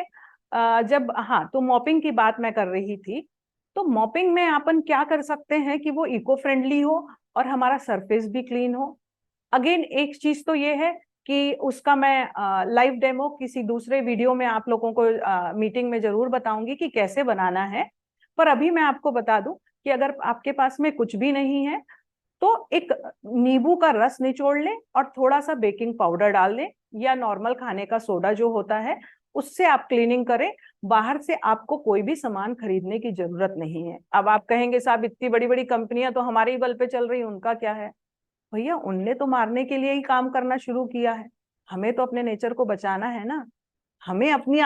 जब तो मॉपिंग की बात मैं कर रही थी, तो मॉपिंग में अपन क्या कर सकते हैं कि वो इको फ्रेंडली हो और हमारा सरफेस भी क्लीन हो। अगेन एक चीज तो ये है कि उसका मैं लाइव डेमो किसी दूसरे वीडियो में आप लोगों को मीटिंग में जरूर बताऊंगी कि कैसे बनाना है। पर अभी मैं आपको बता दूं कि अगर आपके पास में कुछ भी नहीं है तो एक नींबू का रस निचोड़ लें और थोड़ा सा बेकिंग पाउडर डाल दें या नॉर्मल खाने का सोडा जो होता है उससे आप क्लीनिंग करें। बाहर से आपको कोई भी सामान खरीदने की जरूरत नहीं है। अब आप कहेंगे साहब इतनी बड़ी बड़ी कंपनियां तो हमारे ही बल पे चल रही, उनका क्या है? भैया उनने तो मारने के लिए ही काम करना शुरू किया है। हमें तो अपने नेचर को बचाना है ना। हमें अपनी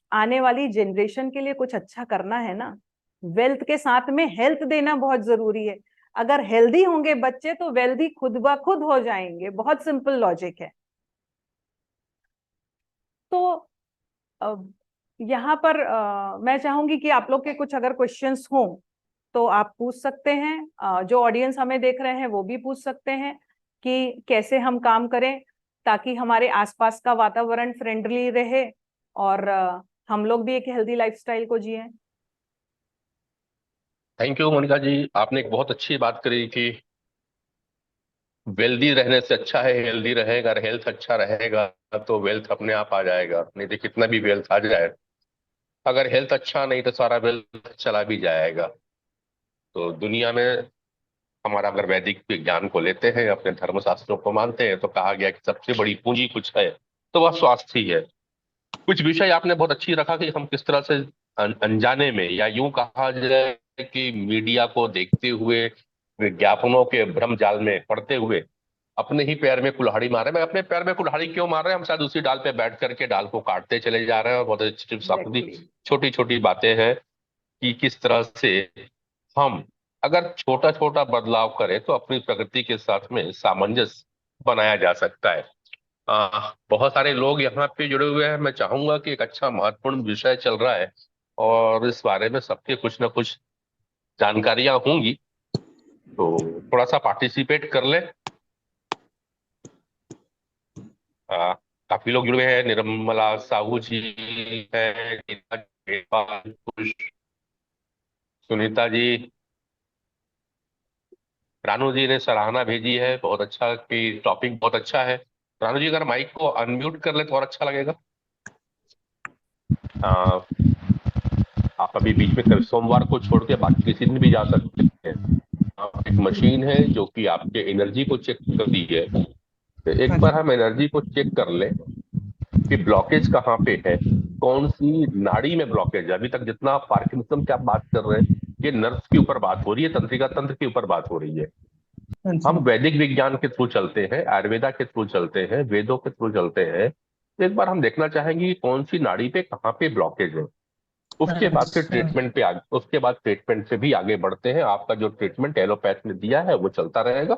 आने वाली जनरेशन के लिए कुछ अच्छा करना है ना। वेल्थ के साथ में हेल्थ देना बहुत जरूरी है। अगर हेल्दी होंगे बच्चे तो वेल्दी खुद ब खुद हो जाएंगे। बहुत सिंपल लॉजिक है। तो यहाँ पर मैं चाहूंगी कि आप लोग के कुछ अगर क्वेश्चंस हों तो आप पूछ सकते हैं। जो ऑडियंस हमें देख रहे हैं वो भी पूछ सकते हैं कि कैसे हम काम करें ताकि हमारे आसपास का वातावरण फ्रेंडली रहे और हम लोग भी एक हेल्दी लाइफस्टाइल को जिए। थैंक यू मोनिका जी, आपने एक बहुत अच्छी बात करी कि वेल्दी रहने से अच्छा है हेल्दी रहेगा, अगर हेल्थ अच्छा रहेगा तो वेल्थ अपने आप आ जाएगा। नहीं तो कितना भी वेल्थ आ जाए, अगर हेल्थ अच्छा नहीं तो सारा वेल्थ चला भी जाएगा। तो दुनिया में हमारा अगर वैदिक विज्ञान को लेते हैं, अपने धर्मशास्त्रों को मानते हैं, तो कहा गया कि सबसे बड़ी पूंजी कुछ है तो वह स्वास्थ्य ही है। कुछ विषय आपने बहुत अच्छी रखा कि हम किस तरह से अनजाने में, या यूं कहा जाए कि मीडिया को देखते हुए, विज्ञापनों के भ्रम जाल में पड़ते हुए अपने ही पैर में कुल्हाड़ी मार रहे हैं। मैं अपने पैर में कुल्हाड़ी क्यों मार रहे हैं? हम शायद उसी डाल पे बैठ करके डाल को काटते चले जा रहे हैं, और बहुत अच्छी एग्जैक्टली। छोटी छोटी बातें हैं कि किस तरह से हम अगर छोटा छोटा बदलाव करें तो अपनी प्रगति के साथ में सामंजस्य बनाया जा सकता है। बहुत सारे लोग यहाँ पे जुड़े हुए हैं। मैं चाहूंगा कि एक अच्छा महत्वपूर्ण विषय चल रहा है और इस बारे में सबके कुछ ना कुछ जानकारियां होंगी, तो थोड़ा सा पार्टिसिपेट कर ले। आ, काफी लोग जुड़े हैं। निर्मला साहू जी हैं, गीता जयपाल, सुनीता जी, रानू जी ने सराहना भेजी है, बहुत अच्छा कि टॉपिक बहुत अच्छा है। रानू जी अगर माइक को अनम्यूट कर ले तो और अच्छा लगेगा। आ, आप अभी बीच में सोमवार को छोड़ के बाकी किसी दिन भी जा सकते हैं। एक मशीन है जो कि आपके एनर्जी को चेक करती है, तो एक बार हम एनर्जी को चेक कर ले कि ब्लॉकेज कहाँ पे है, कौन सी नाड़ी में ब्लॉकेज है। अभी तक जितना पार्किंसम की आप बात कर रहे हैं, ये नर्व्स के ऊपर बात हो रही है, तंत्रिका तंत्र के ऊपर बात हो रही है। हम वैदिक विज्ञान के थ्रू चलते हैं, आयुर्वेदा के थ्रू चलते हैं, वेदों के थ्रू चलते हैं। तो एक बार हम देखना चाहेंगे कि कौन सी नाड़ी पे कहाँ पे ब्लॉकेज है। उसके बाद ट्रीटमेंट पे भी आगे बढ़ते हैं। आपका जो ट्रीटमेंट एलोपैथ ने दिया है वो चलता रहेगा।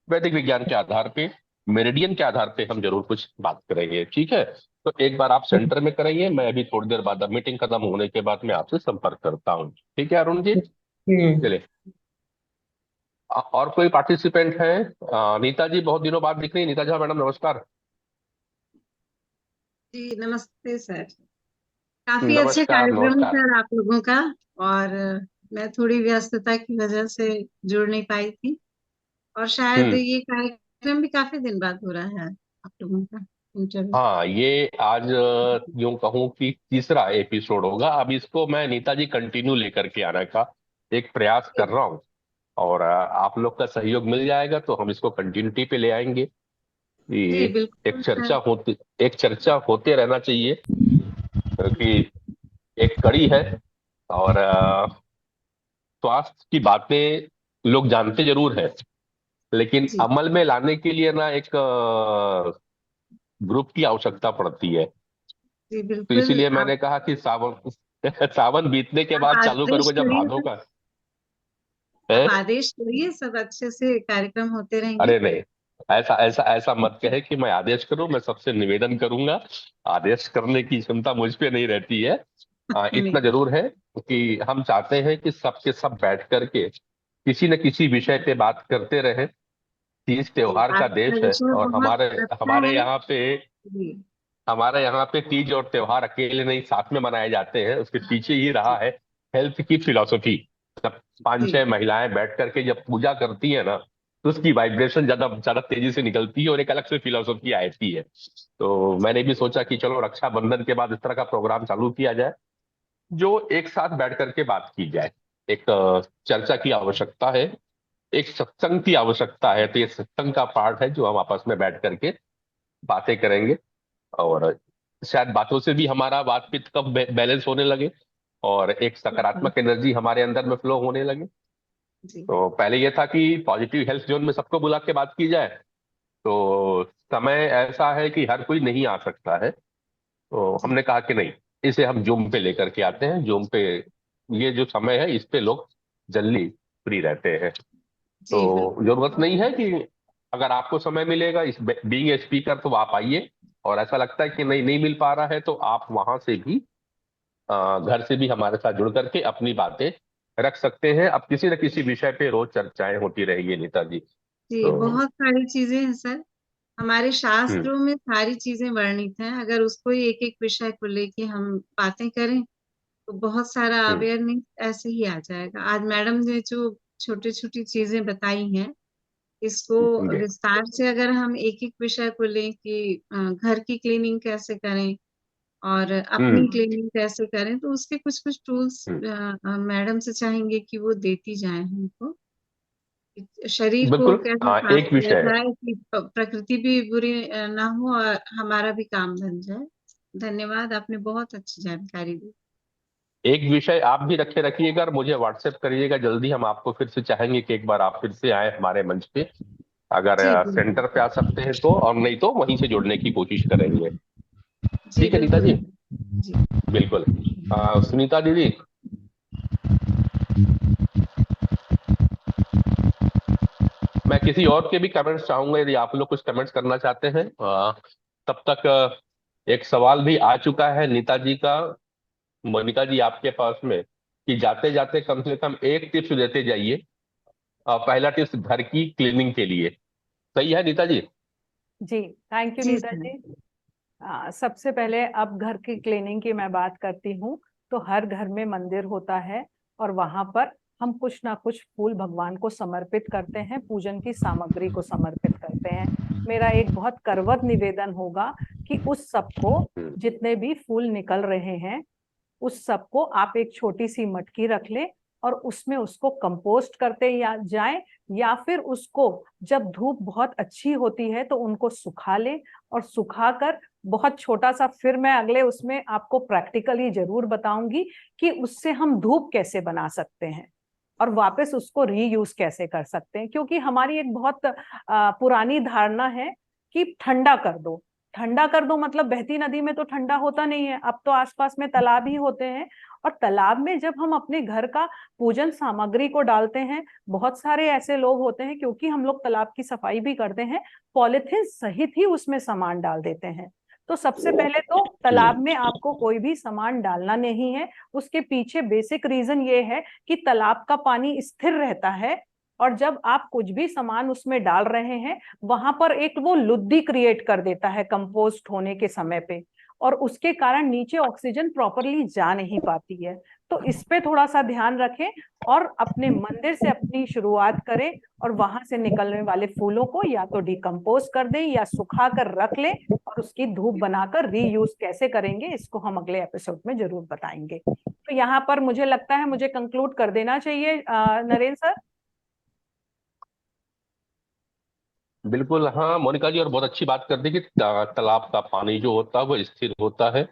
वैदिक विज्ञान के आधार पे, मेरिडियन के आधार पे हम जरूर कुछ बात करेंगे, ठीक है? तो एक बार आप सेंटर में करेंगे, मैं अभी थोड़ी देर बाद मीटिंग खत्म होने के बाद मैं आपसे संपर्क करता हूँ, ठीक है अरुण जी? चलिए। और कोई पार्टिसिपेंट है? नीता जी बहुत दिनों बाद दिख रही है। नीता झा मैडम नमस्कार। जी नमस्ते सर। काफी अच्छे नमस्कार कार्यक्रम है नमस्कार। सर आप लोगों का। और मैं थोड़ी व्यस्तता की वजह से जुड़ नहीं पाई थी, और शायद हम्म। ये कार्यक्रम भी काफी दिन बाद हो रहा है आप लोगों का इंटरव्यू। हाँ, ये आज यूं कहूं कि तीसरा एपिसोड होगा। अब इसको मैं नीताजी कंटिन्यू लेकर के आने का एक प्रयास कर रहा हूँ, और आप लोग का सहयोग मिल जाएगा तो हम इसको कंटिन्यूटी पे ले आएंगे। जी कि बिल्कुल सर। एक चर्चा होते रहना चाहिए, क्योंकि एक कड़ी है। और स्वास्थ्य की बातें लोग जानते जरूर है, लेकिन जी अमल में लाने के लिए ना एक ग्रुप की आवश्यकता पड़ती है। जी तो बिल्कुल। इसीलिए आप मैंने कहा कि सावन सावन बीतने के आप बाद चालू आदेश करूंगा जब करिए भादों सर। का आप है। आदेश करिए, सब अच्छे से कार्यक्रम होते रहेंगे। अरे नहीं, ऐसा ऐसा ऐसा मत कहे कि मैं आदेश करूं। मैं सबसे निवेदन करूंगा, आदेश करने की क्षमता मुझ पे नहीं रहती है। नहीं। इतना जरूर है कि हम चाहते हैं कि सबके सब बैठ करके किसी न किसी विषय पे बात करते रहें। तीज जी त्योहार का आपका देश है, विषय और बहुत अच्छा है। जी हमारे यहाँ पे तीज और त्योहार अकेले नहीं, साथ में मनाए जाते हैं। उसके पीछे ही रहा है हेल्थ की फिलॉसफी। जब पांच जी छह महिलाएं बैठ करके जब पूजा करती है ना, तो उसकी वाइब्रेशन ज्यादा ज्यादा तेजी से निकलती है और एक अलग से फिलॉसफी आती है। तो मैंने भी सोचा कि चलो रक्षाबंधन के बाद इस तरह का प्रोग्राम चालू किया जाए, जो एक साथ बैठ करके बात की जाए। एक चर्चा की आवश्यकता है, एक सत्संग की आवश्यकता है। तो ये सत्संग का पार्ट है जो हम आपस में बैठ करके बातें करेंगे, और शायद बातों से भी हमारा बातचीत कब बैलेंस होने लगे और एक बिल्कुल। सकारात्मक एनर्जी हमारे अंदर में फ्लो होने लगे। जी तो पहले ये था कि पॉजिटिव हेल्थ जोन में सबको बुला के बात की जाए, तो समय ऐसा है कि हर कोई नहीं आ सकता है। तो जी हमने कहा कि नहीं, इसे हम जूम पे लेकर के आते हैं। जूम पे ये जो समय है इस पे लोग जल्दी फ्री रहते हैं। जी तो बिल्कुल। जरूरत नहीं है कि अगर आपको समय मिलेगा इस बीइंग ए स्पीकर तो आप आइए, और ऐसा लगता है कि नहीं नहीं मिल पा रहा है तो आप वहां से भी घर से भी हमारे साथ जुड़ करके अपनी बातें रख सकते हैं। अब किसी न किसी विषय पे रोज चर्चाएं होती रहेगी नीता जी। जी तो बहुत सारी चीजें हैं सर। हमारे हम्म। शास्त्रों में सारी चीजें वर्णित हैं। अगर उसको ही एक एक विषय को लेके हम बातें करें तो बहुत सारा हम्म। अवेयरनेस ऐसे ही आ जाएगा। आज मैडम ने जो छोटी छोटी चीजें बताई हैं, इसको जी। विस्तार से अगर हम एक एक विषय को लें कि घर की क्लीनिंग कैसे करें और अपनी हम्म। क्लीनिंग कैसे करें, तो उसके कुछ कुछ टूल्स हम्म। मैडम से चाहेंगे कि वो देती जाएं हमको। शरीर को बिल्कुल। कैसे हाँ, सांस एक लिया विषय जाए कि प्रकृति भी बुरी ना हो और हमारा भी काम बन जाए। धन्यवाद, आपने बहुत अच्छी जानकारी दी। एक विषय आप भी रखे रखिएगा और मुझे व्हाट्सएप करिएगा जल्दी। हम आपको फिर से चाहेंगे कि एक बार आप फिर से आए हमारे मंच पे, अगर जी सेंटर बिल्कुल। पे आ सकते हैं तो, और नहीं तो वहीं से जुड़ने की कोशिश करेंगे। जी ठीक है नीता बिल्कुल। जी। जी। बिल्कुल। सुनीता दीदी, मैं किसी और के भी कमेंट्स चाहूंगा यदि आप लोग कुछ कमेंट्स करना चाहते हैं। तब तक एक सवाल भी आ चुका है नीता जी का, मोनिका जी आपके पास में, कि जाते जाते कम से कम एक टिप्स देते जाइए। पहला टिप्स घर की क्लीनिंग के लिए। सही है नीता जी? जी, थैंक यू जी नीता सर। जी। सबसे पहले अब घर की क्लीनिंग की मैं बात करती हूँ। तो हर घर में मंदिर होता है और वहां पर हम कुछ ना कुछ फूल भगवान को समर्पित करते हैं, पूजन की सामग्री को समर्पित करते हैं। मेरा एक बहुत करवत निवेदन होगा कि उस सबको, जितने भी फूल निकल रहे हैं, उस सबको आप एक छोटी सी मटकी रख ले और उसमें उसको कंपोस्ट करते या जाएं, या फिर उसको जब धूप बहुत अच्छी होती है तो उनको सुखा ले, और सुखाकर बहुत छोटा सा, फिर मैं अगले उसमें आपको प्रैक्टिकली जरूर बताऊंगी कि उससे हम धूप कैसे बना सकते हैं और वापस उसको रीयूज कैसे कर सकते हैं। क्योंकि हमारी एक बहुत पुरानी धारणा है कि ठंडा कर दो, ठंडा कर दो मतलब बहती नदी में तो ठंडा होता नहीं है, अब तो आसपास में तालाब ही होते हैं। और तालाब में जब हम अपने घर का पूजन सामग्री को डालते हैं, बहुत सारे ऐसे लोग होते हैं, क्योंकि हम लोग तालाब की सफाई भी करते हैं, पॉलिथीन सहित ही उसमें सामान डाल देते हैं। तो सबसे पहले तो तालाब में आपको कोई भी सामान डालना नहीं है। उसके पीछे बेसिक रीजन ये है कि तालाब का पानी स्थिर रहता है, और जब आप कुछ भी सामान उसमें डाल रहे हैं, वहां पर एक वो लुद्दी क्रिएट कर देता है कंपोस्ट होने के समय पे, और उसके कारण नीचे ऑक्सीजन प्रॉपरली जा नहीं पाती है। तो इस पे थोड़ा सा ध्यान रखें और अपने मंदिर से अपनी शुरुआत करें, और वहां से निकलने वाले फूलों को या तो डिकम्पोज कर दें या सुखा कर रख लें, और उसकी धूप बनाकर रीयूज कैसे करेंगे इसको हम अगले एपिसोड में जरूर बताएंगे। तो यहाँ पर मुझे लगता है मुझे कंक्लूड कर देना चाहिए, नरेंद्र सर। बिल्कुल। हाँ मोनिका जी, और बहुत अच्छी बात कर दी कि तालाब का पानी जो होता है वो स्थिर होता है।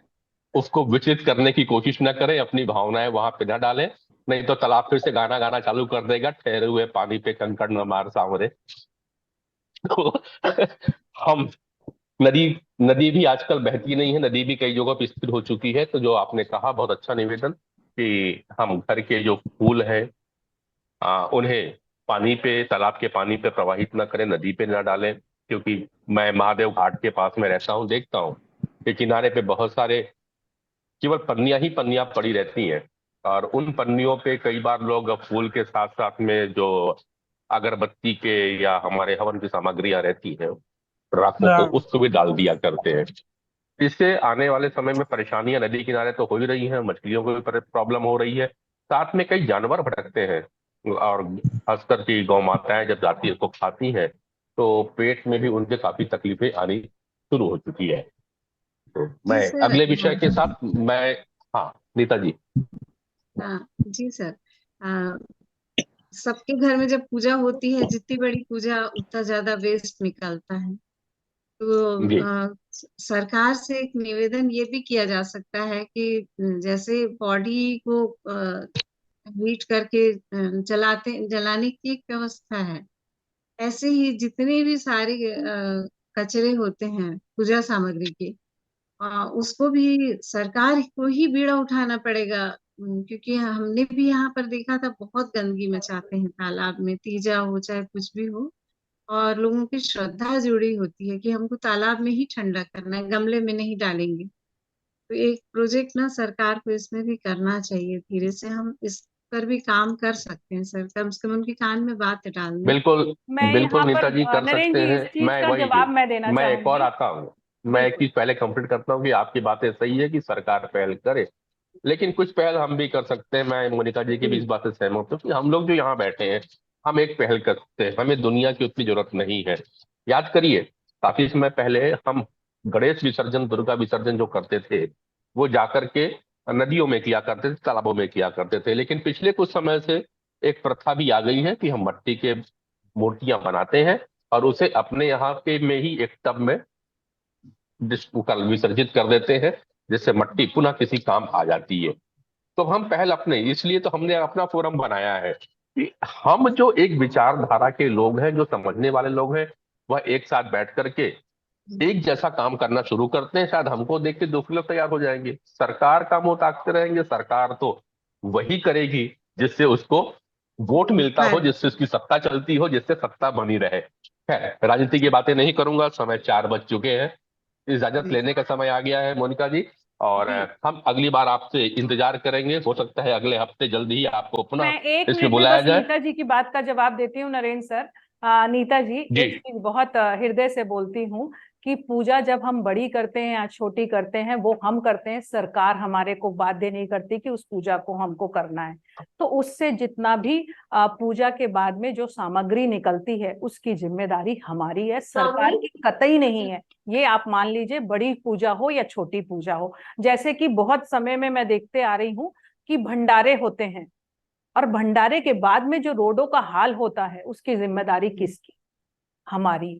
उसको विचलित करने की कोशिश ना करें, अपनी भावनाएं वहां पे न डालें, नहीं तो तालाब फिर से गाना गाना चालू कर देगा, ठहरे हुए पानी पे कंकड़ न मार सांवरे। तो हम, नदी नदी भी आजकल बहती नहीं है, नदी भी कई जगहों पर स्थिर हो चुकी है। तो जो आपने कहा बहुत अच्छा निवेदन, कि हम घर के जो फूल हैं उन्हें पानी पे, तालाब के पानी पे प्रवाहित ना करें, नदी पे ना डालें। क्योंकि मैं महादेव घाट के पास में रहता हूँ, देखता हूँ कि किनारे पे बहुत सारे केवल पन्नियां ही पन्नियां पड़ी रहती हैं, और उन पन्नियों पे कई बार लोग फूल के साथ साथ में जो अगरबत्ती के या हमारे हवन की सामग्रियां रहती हैं, राखों को, उसको भी डाल दिया करते हैं। इससे आने वाले समय में परेशानियां नदी किनारे तो हो ही रही हैं, मछलियों को भी प्रॉब्लम हो रही है, साथ में कई जानवर भटकते हैं। और खासकर की गौ माताएं जब जाती है उसको खाती हैं, तो पेट में भी उनके काफी तकलीफें आनी शुरू हो चुकी है। तो जी मैं सर। अगले विषय के साथ मैं, हाँ नीता जी। जी सर। अ, सबके घर में जब पूजा होती है, जितनी बड़ी पूजा उतना ज्यादा वेस्ट निकलता है। तो जी। सरकार से एक निवेदन ये भी किया जा सकता है कि जैसे बॉडी को हीट करके जलाने की एक व्यवस्था है, ऐसे ही जितने भी सारे कचरे होते हैं पूजा सामग्री के, उसको भी सरकार को ही बीड़ा उठाना पड़ेगा। क्योंकि हमने भी यहाँ पर देखा था, बहुत गंदगी मचाते हैं तालाब में, तीजा हो चाहे कुछ भी हो। और लोगों की श्रद्धा जुड़ी होती है कि हमको तालाब में ही ठंडा करना है, गमले में नहीं डालेंगे। तो एक प्रोजेक्ट ना सरकार को इसमें भी करना चाहिए, धीरे से हम इस पर भी काम कर सकते हैं सर, कम से कम उनके कान में बात डाल दें। बिल्कुल। मैं बिल्कुल यहाँ पर नीता जी, कर नरेंद्र सकते जी हैं। इस चीज मैं का वही जवाब मैं देना मैं एक और चाहूंगी। आता हूँ। मैं एक बिल्कुल। चीज पहले कंप्लीट करता हूँ कि आपकी बातें सही है कि सरकार पहल करे, लेकिन कुछ पहल हम भी कर सकते हैं। मैं मोनिका जी की भी इस जी बात से सहमत हूँ कि हम लोग जो यहाँ बैठे हैं, हम एक पहल कर सकते हैं, हमें दुनिया की उतनी जरूरत नहीं है। याद करिए, काफी समय पहले हम गणेश विसर्जन, दुर्गा विसर्जन जो करते थे, वो जाकर के नदियों में किया करते थे, तालाबों में किया करते थे। लेकिन पिछले कुछ समय से एक प्रथा भी आ गई है कि हम मट्टी के मूर्तियां बनाते हैं और उसे अपने यहाँ पे में ही एक टब में विसर्जित कर देते हैं, जिससे मट्टी पुनः किसी काम आ जाती है। तो हम पहल अपने, इसलिए तो हमने अपना फोरम बनाया है कि हम जो एक विचारधारा के लोग हैं, जो समझने वाले लोग हैं, वह एक साथ बैठ करके एक जैसा काम करना शुरू करते हैं। शायद हमको देख के दूसरे लोग तैयार हो जाएंगे। सरकार का मुंह ताकते रहेंगे, सरकार तो वही करेगी जिससे उसको वोट मिलता हो, पर जिससे उसकी सत्ता चलती हो, जिससे सत्ता बनी रहे। खैर, राजनीति की बातें नहीं करूंगा, समय 4 बज चुके हैं। इजाजत लेने का समय आ गया है मोनिका जी। और जी, हम अगली बार आपसे इंतजार करेंगे, हो सकता है अगले हफ्ते जल्दी ही आपको पुनः मैं एक इसमें मिनट में बुलाया बस जाए। नीता जी की बात का जवाब देती हूँ, नरेंद्र सर। नीता जी, जी। एक चीज बहुत हृदय से बोलती हूँ कि पूजा जब हम बड़ी करते हैं या छोटी करते हैं, वो हम करते हैं, सरकार हमारे को बाध्य नहीं करती कि उस पूजा को हमको करना है। तो उससे जितना भी पूजा के बाद में जो सामग्री निकलती है, उसकी जिम्मेदारी हमारी है, सरकार की कतई नहीं है। ये आप मान लीजिए, बड़ी पूजा हो या छोटी पूजा हो। जैसे कि बहुत समय में मैं देखते आ रही हूँ कि भंडारे होते हैं, और भंडारे के बाद में जो रोडों का हाल होता है, उसकी जिम्मेदारी किसकी? हमारी।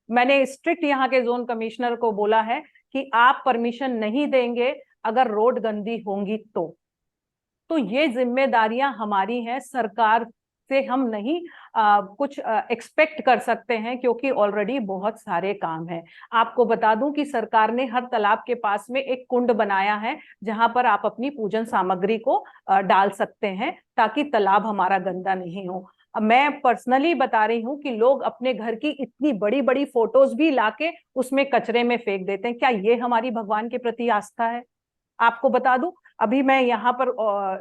मैंने स्ट्रिक्ट यहाँ के जोन कमिश्नर को बोला है कि आप परमिशन नहीं देंगे अगर रोड गंदी होंगी तो ये जिम्मेदारियां हमारी हैं। सरकार से हम नहीं कुछ एक्सपेक्ट कर सकते हैं, क्योंकि ऑलरेडी बहुत सारे काम हैं। आपको बता दूं कि सरकार ने हर तालाब के पास में एक कुंड बनाया है, जहां पर आप अपनी पूजन सामग्री को डाल सकते हैं, ताकि तालाब हमारा गंदा नहीं हो। अब मैं पर्सनली बता रही हूँ कि लोग अपने घर की इतनी बड़ी बड़ी फोटोज भी लाके उसमें कचरे में फेंक देते हैं। क्या ये हमारी भगवान के प्रति आस्था है? आपको बता दूं, अभी मैं यहाँ पर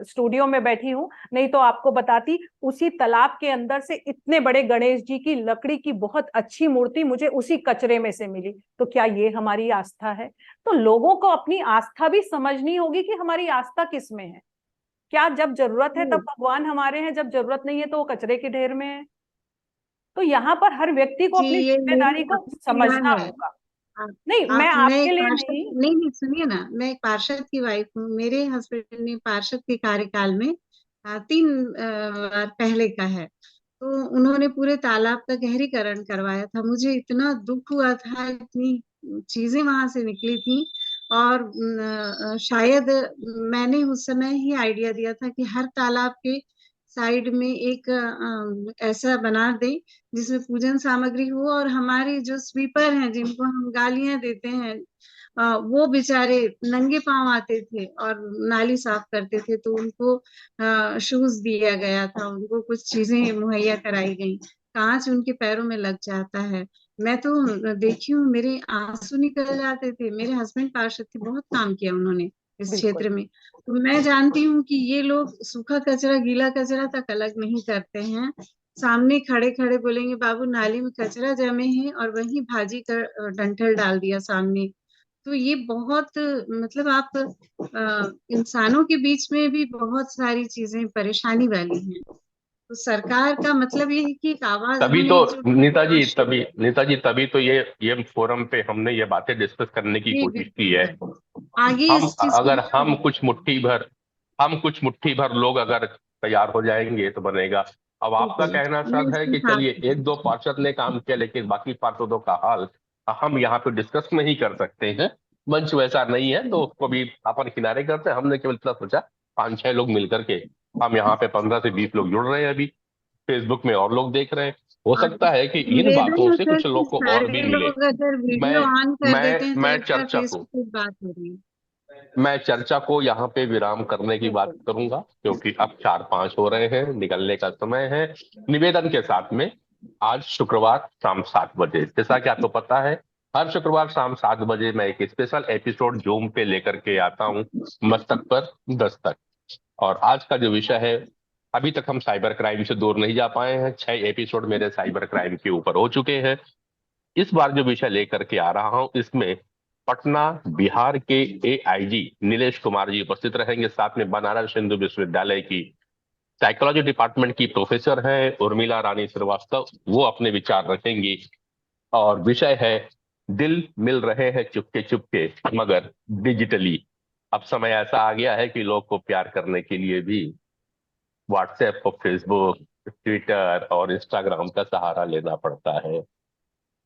स्टूडियो में बैठी हूँ, नहीं तो आपको बताती, उसी तालाब के अंदर से इतने बड़े गणेश जी की लकड़ी की बहुत अच्छी मूर्ति मुझे उसी कचरे में से मिली। तो क्या ये हमारी आस्था है? तो लोगों को अपनी आस्था भी समझनी होगी कि हमारी आस्था किस में है। क्या जब जरूरत है तब भगवान हमारे हैं, जब जरूरत नहीं है तो वो कचरे के ढेर में है? तो यहाँ पर हर व्यक्ति को जी, अपनी ये मेरी जिम्मेदारी को आपत्तियां समझना है। होगा। आप, नहीं, मैं मैं एक आपके लिए पार्षद, नहीं। नहीं नहीं, सुनिए ना, मैं एक पार्षद की वाइफ हूँ। मेरे हस्बैंड ने पार्षद के कार्यकाल में 3 बार पहले का है, तो उन्होंने पूरे तालाब का गहरीकरण करवाया था। मुझे इतना दुख हुआ था, इतनी चीजें वहां से निकली थी। और शायद मैंने उस समय ही आइडिया दिया था कि हर तालाब के साइड में एक ऐसा बना दे जिसमें पूजन सामग्री हो, और हमारे जो स्वीपर हैं जिनको हम गालियां देते हैं, वो बेचारे नंगे पांव आते थे और नाली साफ करते थे, तो उनको शूज दिया गया था, उनको कुछ चीजें मुहैया कराई गई। कांच उनके पैरों में लग जाता है। मैं तो देखी हूँ, मेरे आंसू निकल जाते थे। मेरे हस्बैंड पार्षद थे, बहुत काम किया उन्होंने इस बिल्कुल। क्षेत्र में। तो मैं जानती हूँ कि ये लोग सूखा कचरा गीला कचरा तक अलग नहीं करते हैं। सामने खड़े खड़े बोलेंगे, बाबू नाली में कचरा जमे है, और वहीं भाजी का डंठल डाल दिया सामने। तो ये बहुत, मतलब आप इंसानों के बीच में भी बहुत सारी चीजें परेशानी वाली हैं। तो सरकार का मतलब ये है कि एक आवाज तभी उन्होंने तो एकजुट करना शुरू नेताजी, तभी तो ये फोरम पे हमने ये बातें डिस्कस करने की जी कोशिश की बिल्कुल है। सर। आगे हम इस चीज को अगर ध्यान देना चाहिए। हम कुछ मुट्ठी भर लोग अगर तैयार हो जाएंगे तो बनेगा। अब आपका बिल्कुल, कहना मैं सर है इसके कि साथ चलिए हूँ। एक दो पार्षद ने काम किया, लेकिन बाकी पार्षदों का हाल हम यहाँ पे डिस्कस नहीं कर सकते हैं। मंच वैसा नहीं है, तो उसको भी अपन किनारे करते हैं। हमने केवल इतना सोचा, 5-6 लोग मिलकर के, हम यहाँ पे 15 से 20 लोग जुड़ रहे हैं अभी, फेसबुक में और लोग देख रहे हैं। हो और सकता है कि इन निवेदन बातों है से सर कुछ कि लोग को और भी सारे मिले। लोग अगर वीडियो मैं ऑन कर देते हैं तो मैं लगता है चर्चा फेस को टू फेस बात हो रही है। मैं चर्चा को यहाँ पे विराम करने की बात बिल्कुल। करूंगा, क्योंकि अब 4-5 हो रहे हैं, निकलने का समय है। निवेदन के साथ में, आज शुक्रवार शाम 7 बजे, जैसा कि आपको पता है, हर शुक्रवार शाम 7 बजे मैं एक स्पेशल एपिसोड जूम पे लेकर के आता हूँ, मस्तक पर दस्तक। और आज का जो विषय है, अभी तक हम साइबर क्राइम से दूर नहीं जा पाए हैं। 6 एपिसोड मेरे साइबर क्राइम के ऊपर हो चुके हैं। इस बार जो विषय लेकर के आ रहा हूं, इसमें पटना बिहार के एआईजी नीलेश कुमार जी उपस्थित रहेंगे। साथ में बनारस हिंदू विश्वविद्यालय की साइकोलॉजी डिपार्टमेंट की प्रोफेसर है उर्मिला रानी श्रीवास्तव, वो अपने विचार रखेंगी। और विषय है, दिल मिल रहे हैं चुपके चुपके मगर डिजिटली। अब समय ऐसा आ गया है कि लोग को प्यार करने के लिए भी व्हाट्सएप और फेसबुक ट्विटर और इंस्टाग्राम का सहारा लेना पड़ता है।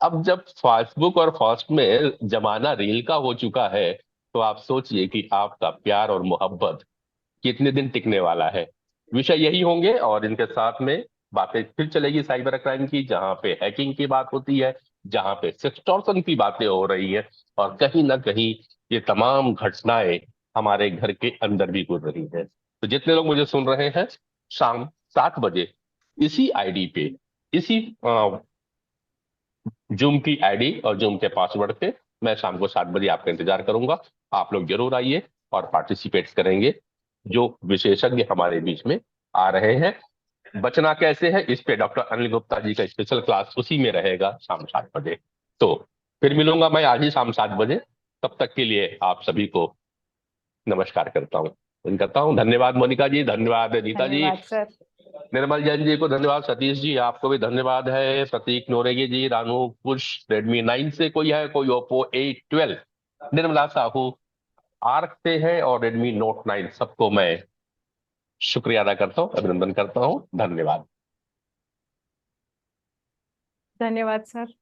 अब जब फेसबुक और फास्ट में जमाना रील का हो चुका है, तो आप सोचिए कि आपका प्यार और मोहब्बत कितने दिन टिकने वाला है। विषय यही होंगे, और इनके साथ में बातें फिर चलेगी साइबर क्राइम की, जहां पे हैकिंग की बात होती है, जहां पे सेक्सटॉर्शन की बातें हो रही है, और कहीं ना कहीं ये तमाम घटनाएं हमारे घर के अंदर भी गुजर रही है। तो जितने लोग मुझे सुन रहे हैं, शाम 7 बजे इसी आईडी पे, इसी जूम की आईडी और जूम के पासवर्ड पे मैं शाम को 7 बजे आपका इंतजार करूंगा। आप लोग जरूर आइए और पार्टिसिपेट करेंगे। जो विशेषज्ञ हमारे बीच में आ रहे हैं, बचना कैसे है, इस पे डॉक्टर अनिल गुप्ता जी का स्पेशल क्लास उसी में रहेगा शाम 7 बजे। तो फिर मिलूंगा मैं आज ही शाम 7 बजे। तब तक के लिए आप सभी को नमस्कार करता हूँ, करता हूँ। धन्यवाद मोनिका जी, धन्यवाद नीता जी, धन्यवाद सर। निर्मल जैन जी को धन्यवाद, सतीश जी आपको भी धन्यवाद है, प्रतीक नोरेगी जी, रानू कुश, Redmi 9 से कोई है, कोई Oppo A12, Nirmala Sahu arc से है, और Redmi Note 9, सबको मैं शुक्रिया अदा करता हूँ, अभिनंदन करता हूँ। धन्यवाद। धन्यवाद सर।